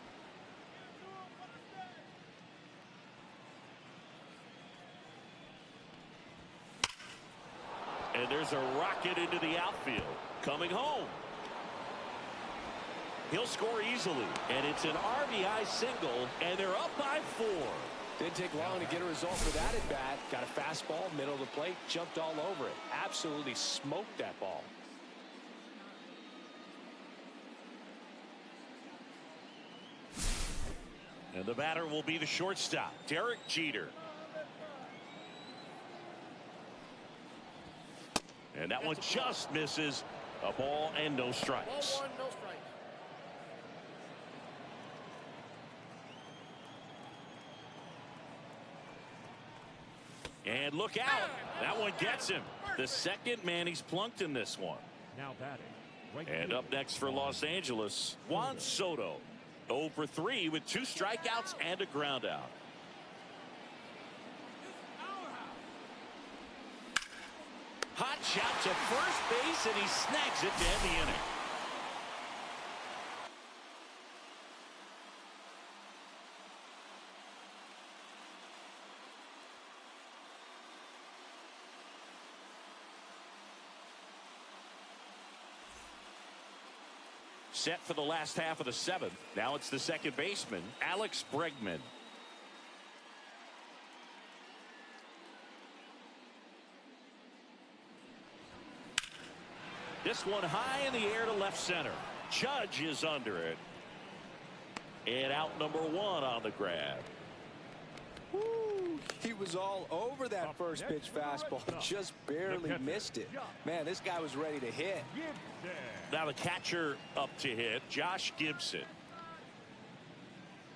S1: And there's a rocket into the outfield. Coming home. He'll score easily. And it's an RBI single, and they're up by 4.
S2: Didn't take long to get a result for that at bat. Got a fastball, middle of the plate, jumped all over it. Absolutely smoked that ball.
S1: And the batter will be the shortstop, Derek Jeter. And that one just misses. A ball and no strikes.
S4: Ball 1, no strikes.
S1: And look out. That one gets him. The second man he's plunked in this one.
S3: Now batting,
S1: And up next for Los Angeles, Juan Soto. 0 for 3 with 2 strikeouts and a ground out. Hot shot to first base, and he snags it to end the inning. Set for the last half of the 7th. Now it's the second baseman, Alex Bregman. This one high in the air to left center. Judge is under it. And out number 1 on the grab.
S2: Woo, he was all over that first pitch fastball. Just barely missed it. Man, this guy was ready to hit.
S1: Now the catcher up to hit, Josh Gibson.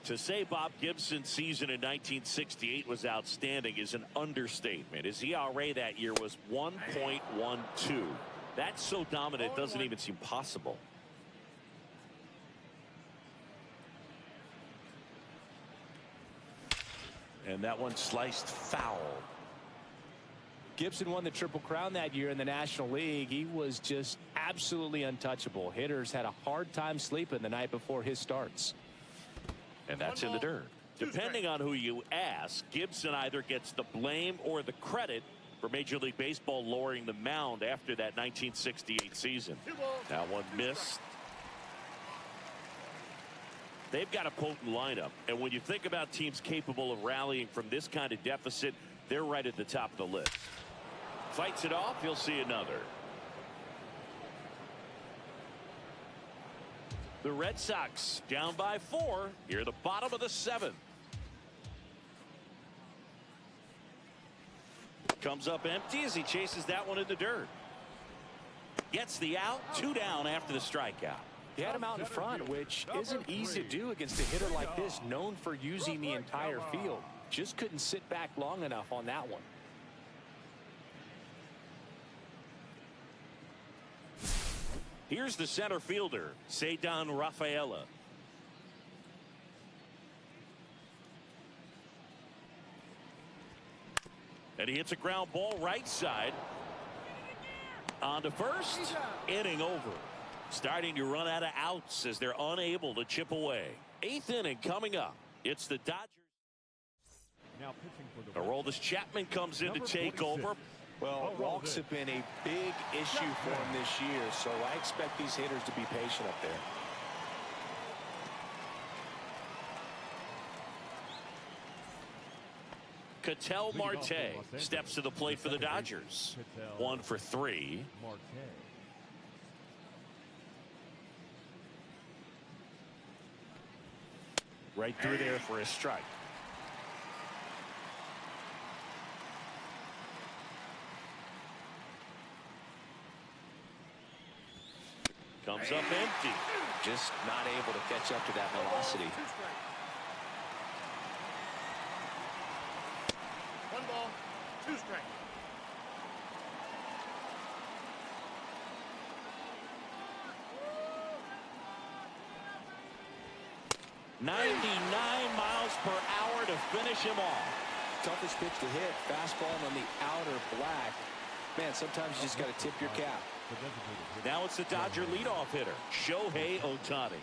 S1: To say Bob Gibson's season in 1968 was outstanding is an understatement. His ERA that year was 1.12. That's so dominant, it doesn't even seem possible. And that one sliced foul.
S2: Gibson won the Triple Crown that year in the National League. He was just absolutely untouchable. Hitters had a hard time sleeping the night before his starts.
S1: And that's in the dirt. Depending on who you ask, Gibson either gets the blame or the credit for Major League Baseball lowering the mound after that 1968 season. That one missed. They've got a potent lineup, and when you think about teams capable of rallying from this kind of deficit, they're right at the top of the list. Fights it off, you'll see another. The Red Sox down by 4 here at the bottom of the 7th. Comes up empty as he chases that one in the dirt. Gets the out, 2 down after the strikeout.
S2: He had him out in front, which isn't easy to do against a hitter like this, known for using the entire field. Just couldn't sit back long enough on that one.
S1: Here's the center fielder, Ceddanne Rafaela. And he hits a ground ball right side. On to first. Inning over. Starting to run out of outs as they're unable to chip away. 8th inning coming up. It's the Dodgers.
S3: Now pitching for the
S1: Aroldis Chapman comes in to take over.
S2: Well, walks have been a big issue for him this year, so I expect these hitters to be patient up there.
S1: Ketel Marte steps to the plate for the Dodgers. 1 for 3. Right through there for a strike. Comes up empty.
S2: Just not able to catch up to that velocity.
S4: 1 ball, 2 strikes.
S2: .99 miles per hour to finish him off. Toughest pitch to hit, fastball on the outer black. Man, sometimes you just got to tip your cap.
S1: Now it's the Dodger leadoff hitter, Shohei Ohtani.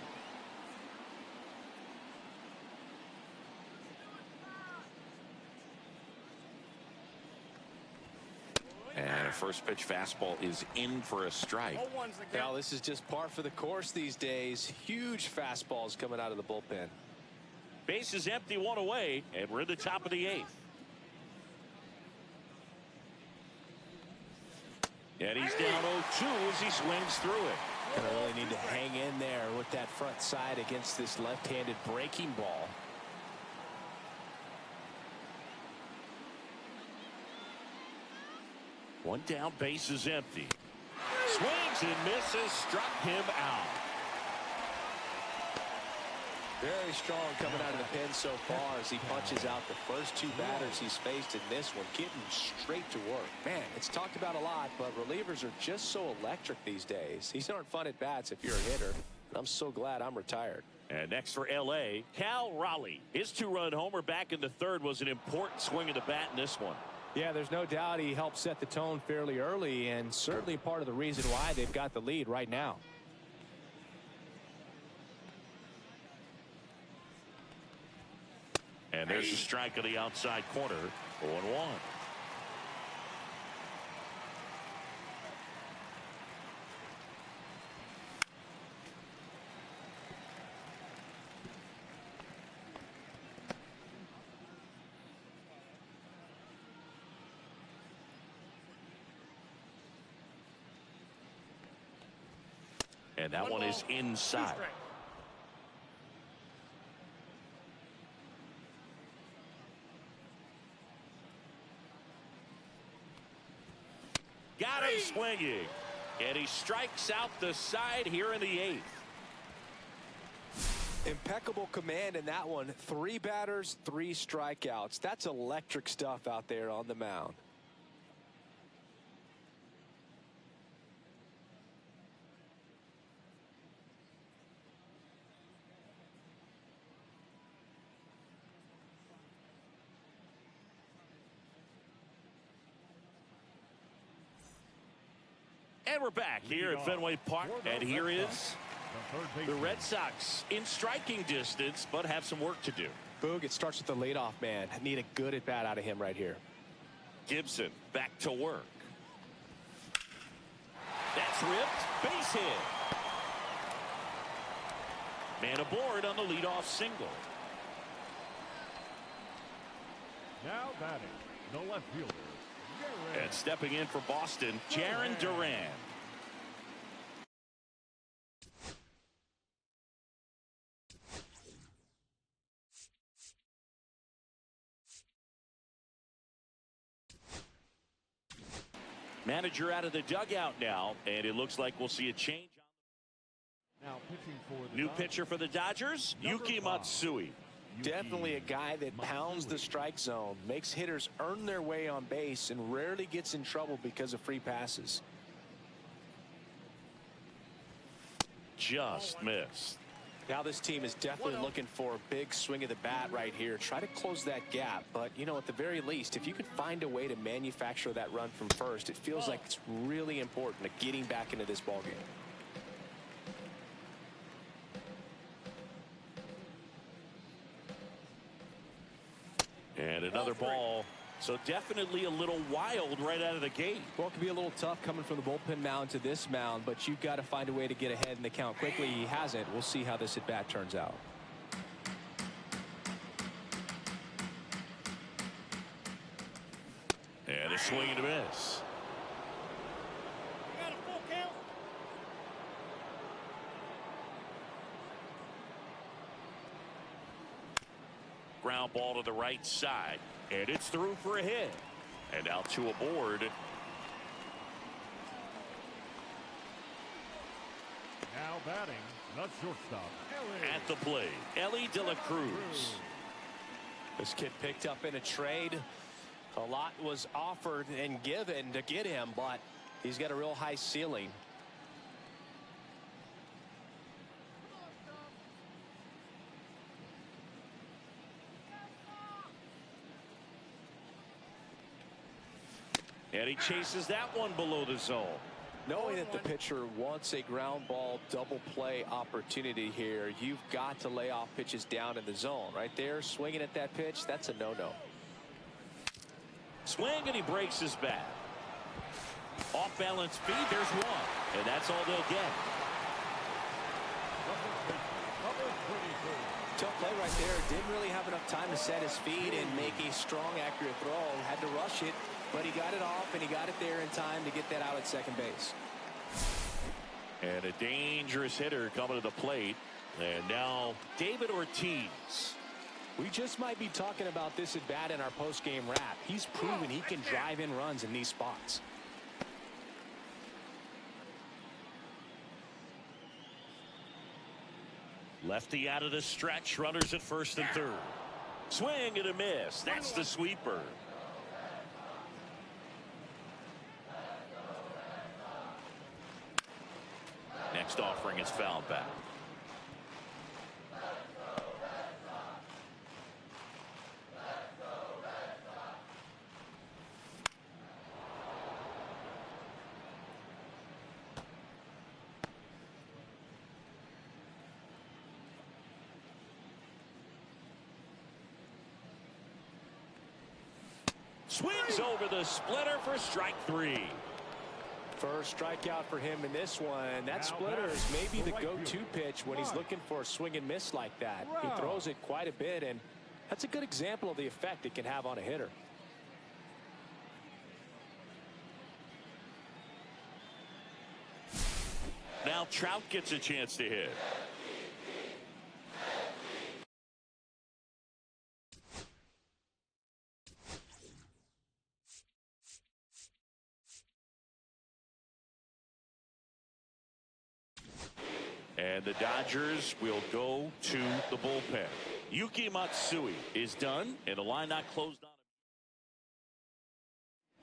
S1: And a first pitch fastball is in for a strike.
S2: Now this is just par for the course these days. Huge fastballs coming out of the bullpen.
S1: Base is empty, 1 away, and we're at the top of the 8th. And he's down 0-2 as he swings through it.
S2: Gonna really need to hang in there with that front side against this left-handed breaking ball.
S1: One down, base is empty. Swings and misses, struck him out.
S2: Very strong coming out of the pen so far as he punches out the first two batters he's faced in this one, getting straight to work. Man, it's talked about a lot, but relievers are just so electric these days. These aren't fun at bats if you're a hitter. And I'm so glad I'm retired.
S1: And next for L.A., Cal Raleigh. His two-run homer back in the third was an important swing of the bat in this one.
S2: Yeah, there's no doubt he helped set the tone fairly early, and certainly part of the reason why they've got the lead right now.
S1: And there's a strike on the outside corner, 0-1. And that one is inside. Got him swinging. And he strikes out the side here in the eighth.
S2: Impeccable command in that one. 3 batters, 3 strikeouts. That's electric stuff out there on the mound.
S1: And we're back here at Fenway Park, and here is the Red Sox in striking distance, but have some work to do.
S2: Boog, it starts with the leadoff man. Need a good at bat out of him right here.
S1: Gibson back to work. That's ripped. Base hit. Man aboard on the leadoff single.
S3: Now batting, the left fielder.
S1: And stepping in for Boston, Jarren Duran. Manager out of the dugout now, and it looks like we'll see a change.
S3: Now pitching for the
S1: New
S3: Dodgers.
S1: pitcher for the Dodgers, Yuki Matsui.
S2: Definitely a guy that pounds the strike zone, makes hitters earn their way on base, and rarely gets in trouble because of free passes.
S1: Just missed.
S2: Now this team is definitely looking for a big swing of the bat right here. Try to close that gap, but you know, at the very least, if you could find a way to manufacture that run from first, it feels like it's really important to getting back into this ballgame.
S1: And another ball. So definitely a little wild right out of the gate.
S2: Well, it can be a little tough coming from the bullpen mound to this mound, but you've got to find a way to get ahead in the count quickly. He hasn't. We'll see how this at bat turns out.
S1: And a swing and a miss.
S4: Got a full count.
S1: Ground ball to the right side, and it's through for a hit. And now 2 aboard.
S3: Now batting, the shortstop.
S1: At the plate, Ellie De La Cruz.
S2: This kid picked up in a trade. A lot was offered and given to get him, but he's got a real high ceiling.
S1: And he chases that one below the zone.
S2: Knowing that the pitcher wants a ground ball double play opportunity here, you've got to lay off pitches down in the zone. Right there, swinging at that pitch, that's a no-no.
S1: Swing, and he breaks his bat. Off balance feed, there's one. And that's all they'll get.
S2: Tough play right there. Didn't really have enough time to set his feet and make a strong, accurate throw. Had to rush it, but he got it off, and he got it there in time to get that out at second base.
S1: And a dangerous hitter coming to the plate. And now David Ortiz.
S2: We just might be talking about this at bat in our post-game wrap. He's proven he can drive in runs in these spots.
S1: Lefty out of the stretch. Runners at first and third. Swing and a miss. That's the sweeper. Next offering is fouled back. Swings over the splitter for strike three.
S2: First strikeout for him in this one. That splitter is maybe the go-to pitch when he's looking for a swing and miss like that. He throws it quite a bit, and that's a good example of the effect it can have on a hitter.
S1: Now Trout gets a chance to hit. And the Dodgers will go to the bullpen. Yuki Matsui is done, and the line not closed on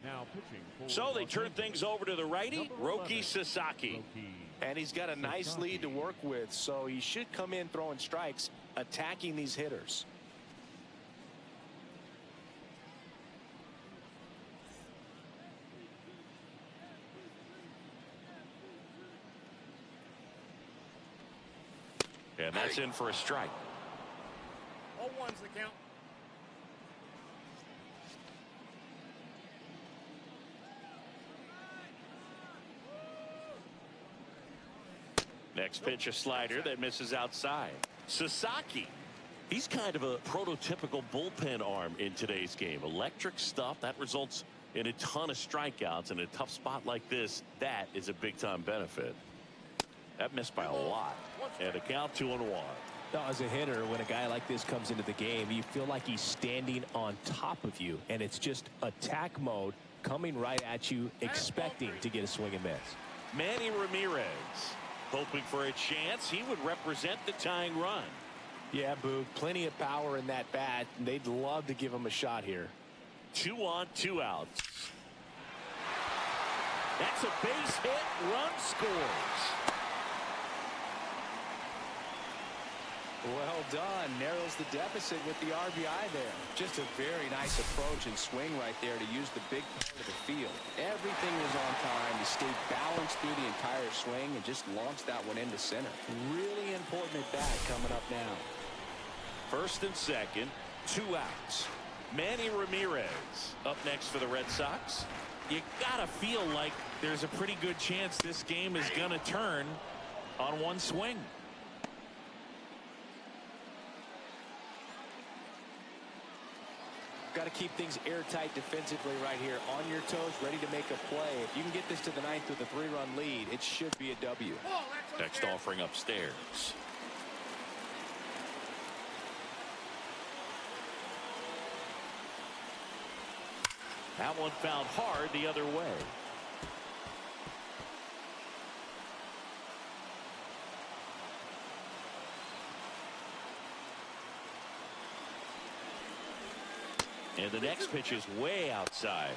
S1: him.
S3: Now pitching for
S1: So they
S3: Los
S1: turn
S3: Angeles,
S1: things over to the righty,
S3: number
S1: Roki
S3: 11,
S1: Sasaki.
S2: And he's got a nice lead to work with, so he should come in throwing strikes, attacking these hitters.
S1: And that's in for a strike.
S4: 0-1's the count.
S1: Next pitch, a slider that misses outside. Sasaki, he's kind of a prototypical bullpen arm in today's game. Electric stuff that results in a ton of strikeouts. In a tough spot like this, that is a big-time benefit. That missed by a lot. And a count 2-1.
S2: Now, as a hitter, when a guy like this comes into the game, you feel like he's standing on top of you, and it's just attack mode coming right at you, expecting to get a swing and miss.
S1: Manny Ramirez hoping for a chance. He would represent the tying run.
S2: Yeah, Boog, plenty of power in that bat. They'd love to give him a shot here.
S1: 2 on, 2 outs. That's a base hit. Run scores.
S2: Well done. Narrows the deficit with the RBI there. Just a very nice approach and swing right there to use the big part of the field. Everything was on time. He stayed balanced through the entire swing and just launched that one into center. Really important at bat coming up now.
S1: First and second, 2 outs. Manny Ramirez up next for the Red Sox. You gotta feel like there's a pretty good chance this game is gonna turn on one swing.
S2: Got to keep things airtight defensively right here. On your toes, ready to make a play. If you can get this to the ninth with a 3-run lead, it should be a W.
S1: Next offering upstairs. That one found hard the other way. And the next pitch is way outside.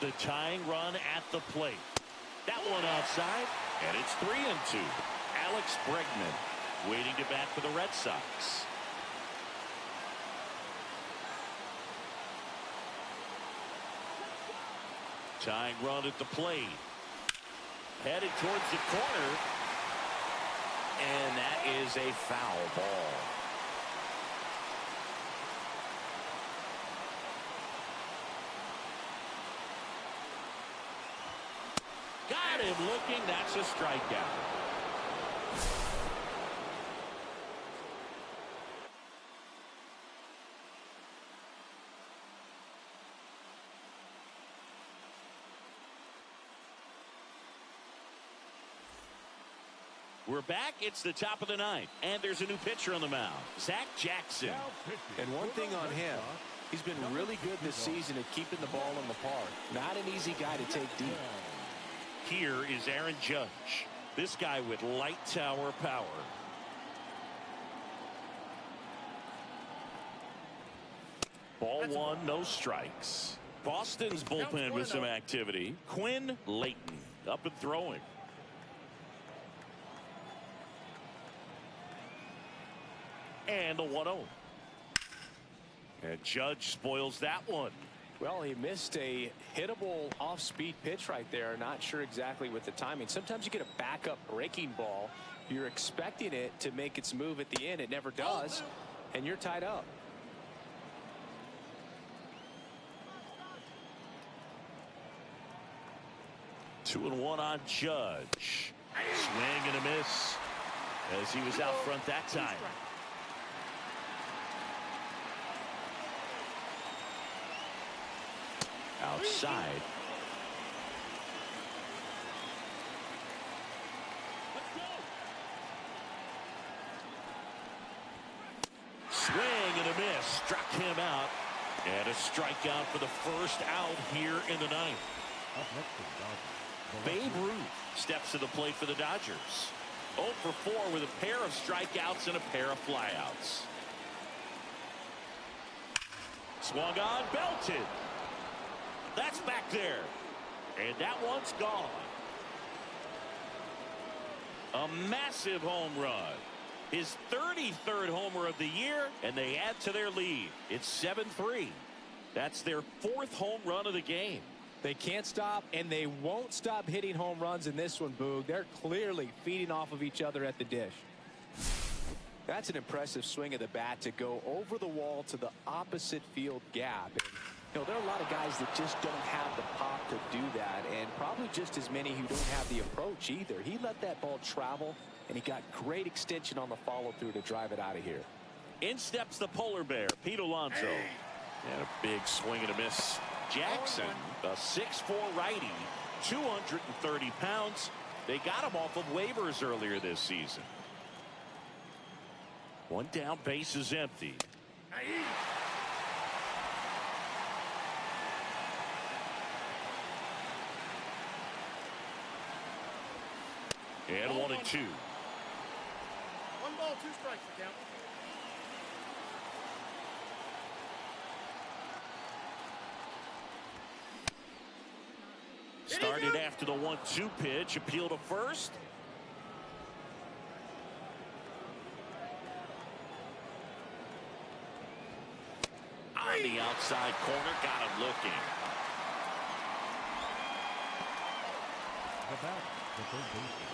S1: The tying run at the plate. That one outside, and it's 3-2. Alex Bregman waiting to bat for the Red Sox. Tying run at the plate. Headed towards the corner. And that is a foul ball. Got him looking. That's a strikeout. We're back. It's the top of the ninth, and there's a new pitcher on the mound, Zach Jackson.
S2: And one thing on him, He's been really good this season at keeping the ball in the park. Not an easy guy to take deep.
S1: Here is Aaron Judge. This guy with light tower power. Ball one, no strikes. Boston's bullpen with some activity. Quinn Layton up and throwing. And a 1-0. And Judge spoils that one.
S2: Well, he missed a hittable off-speed pitch right there. Not sure exactly with the timing. Sometimes you get a backup breaking ball. You're expecting it to make its move at the end. It never does. And you're tied up.
S1: Two and one on Judge. Swing and a miss as he was out front that time. Outside. Swing and a miss. Struck him out. And a strikeout for the first out here in the ninth. Babe Ruth steps to the plate for the Dodgers. 0 for 4 with a pair of strikeouts and a pair of flyouts. Swung on, belted. That's back there. And that one's gone. A massive home run. His 33rd homer of the year, and they add to their lead. It's 7-3. That's their 4th home run of the game.
S2: They can't stop, and they won't stop hitting home runs in this one, Boog. They're clearly feeding off of each other at the dish. That's an impressive swing of the bat to go over the wall to the opposite field gap. And, you know, there are a lot of guys that just don't have the pop to do that, and probably just as many who don't have the approach either. He let that ball travel, and he got great extension on the follow-through to drive it out of here.
S1: In steps the polar bear, Pete Alonso. And a big swing and a miss. Jackson, a 6'4" righty, 230 pounds. They got him off of waivers earlier this season. One down, base is empty. And 1-2.
S4: 1 ball, 2 strikes to count.
S1: Started after the 1-2 pitch. Appeal to first. On the outside corner. Got him looking.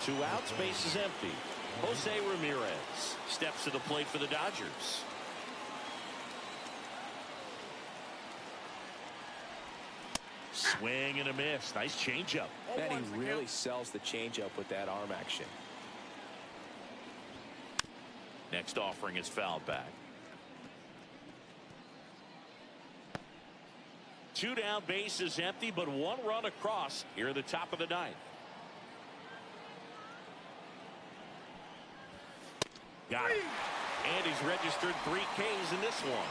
S1: Two outs. Base is empty. Jose Ramirez steps to the plate for the Dodgers. Swing and a miss. Nice changeup.
S2: And he really sells the changeup with that arm action.
S1: Next offering is fouled back. 2 down, base is empty, but 1 run across here at the top of the ninth. Got it. And he's registered 3 Ks in this one.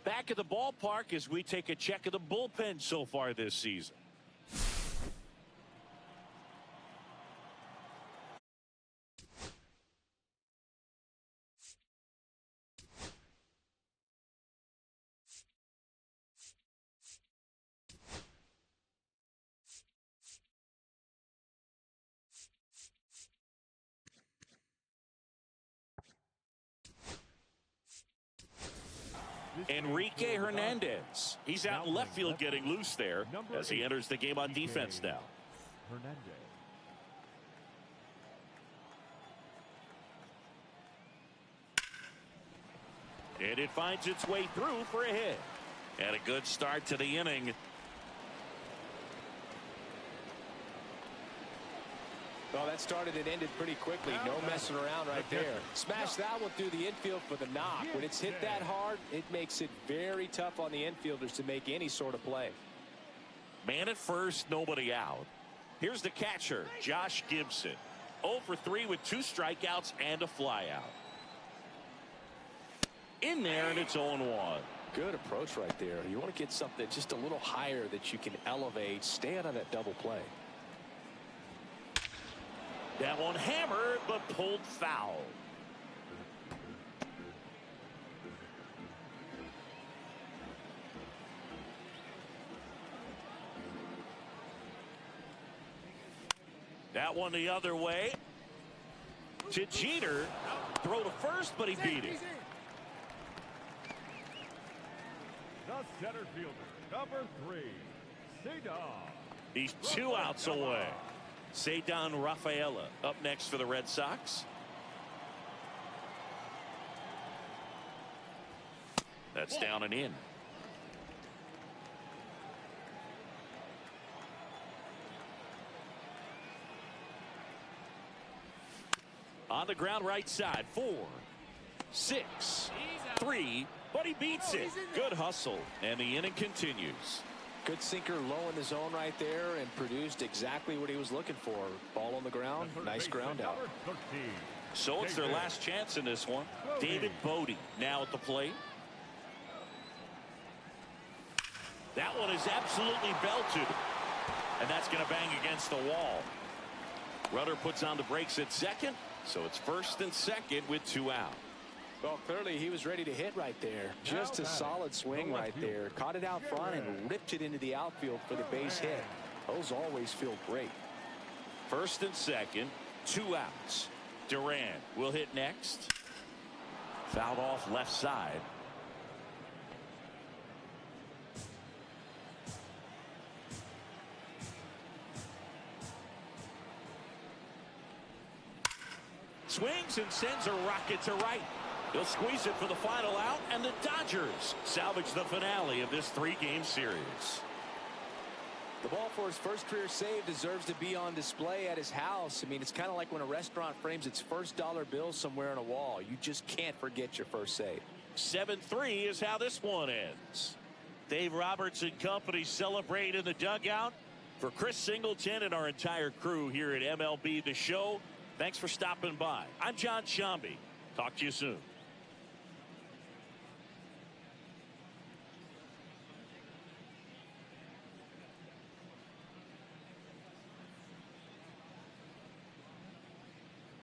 S1: Back at the ballpark as we take a check of the bullpen so far this season. Enrique Hernandez. He's out in left field getting loose there as he enters the game on defense now. And it finds its way through for a hit. And a good start to the inning.
S2: Well, that started and ended pretty quickly. No messing around right there. Smash that one through the infield for the knock. When it's hit that hard, it makes it very tough on the infielders to make any sort of play.
S1: Man at first, nobody out. Here's the catcher, Josh Gibson. 0 for 3 with 2 strikeouts and a flyout. In there, and it's 0-1.
S2: Good approach right there. You want to get something just a little higher that you can elevate. Stay out of that double play.
S1: That one hammered, but pulled foul. That one the other way. To Jeter. Throw to first, but he beat it.
S3: The center fielder, number 3, Cedar.
S1: He's 2 outs away. Cedar Rafaela up next for the Red Sox. That's down and in. On the ground right side, 4, 6, 3, but he beats it. Good hustle, and the inning continues.
S2: Good sinker low in the zone right there and produced exactly what he was looking for. Ball on the ground, nice ground out.
S1: So it's their last chance in this one. David Bodie now at the plate. That one is absolutely belted, and that's going to bang against the wall. Runner puts on the brakes at second, so it's first and second with 2 out.
S2: Well, clearly he was ready to hit right there. Just a solid swing right there. Caught it out front and ripped it into the outfield for the base hit. Those always feel great.
S1: First and second, 2 outs. Duran will hit next. Fouled off left side. Swings and sends a rocket to right. He'll squeeze it for the final out, and the Dodgers salvage the finale of this 3-game series.
S2: The ball for his first career save deserves to be on display at his house. I mean, it's kind of like when a restaurant frames its first dollar bill somewhere on a wall. You just can't forget your first save.
S1: 7-3 is how this one ends. Dave Roberts and company celebrate in the dugout. For Chris Singleton and our entire crew here at MLB The Show, thanks for stopping by. I'm John Shambi. Talk to you soon.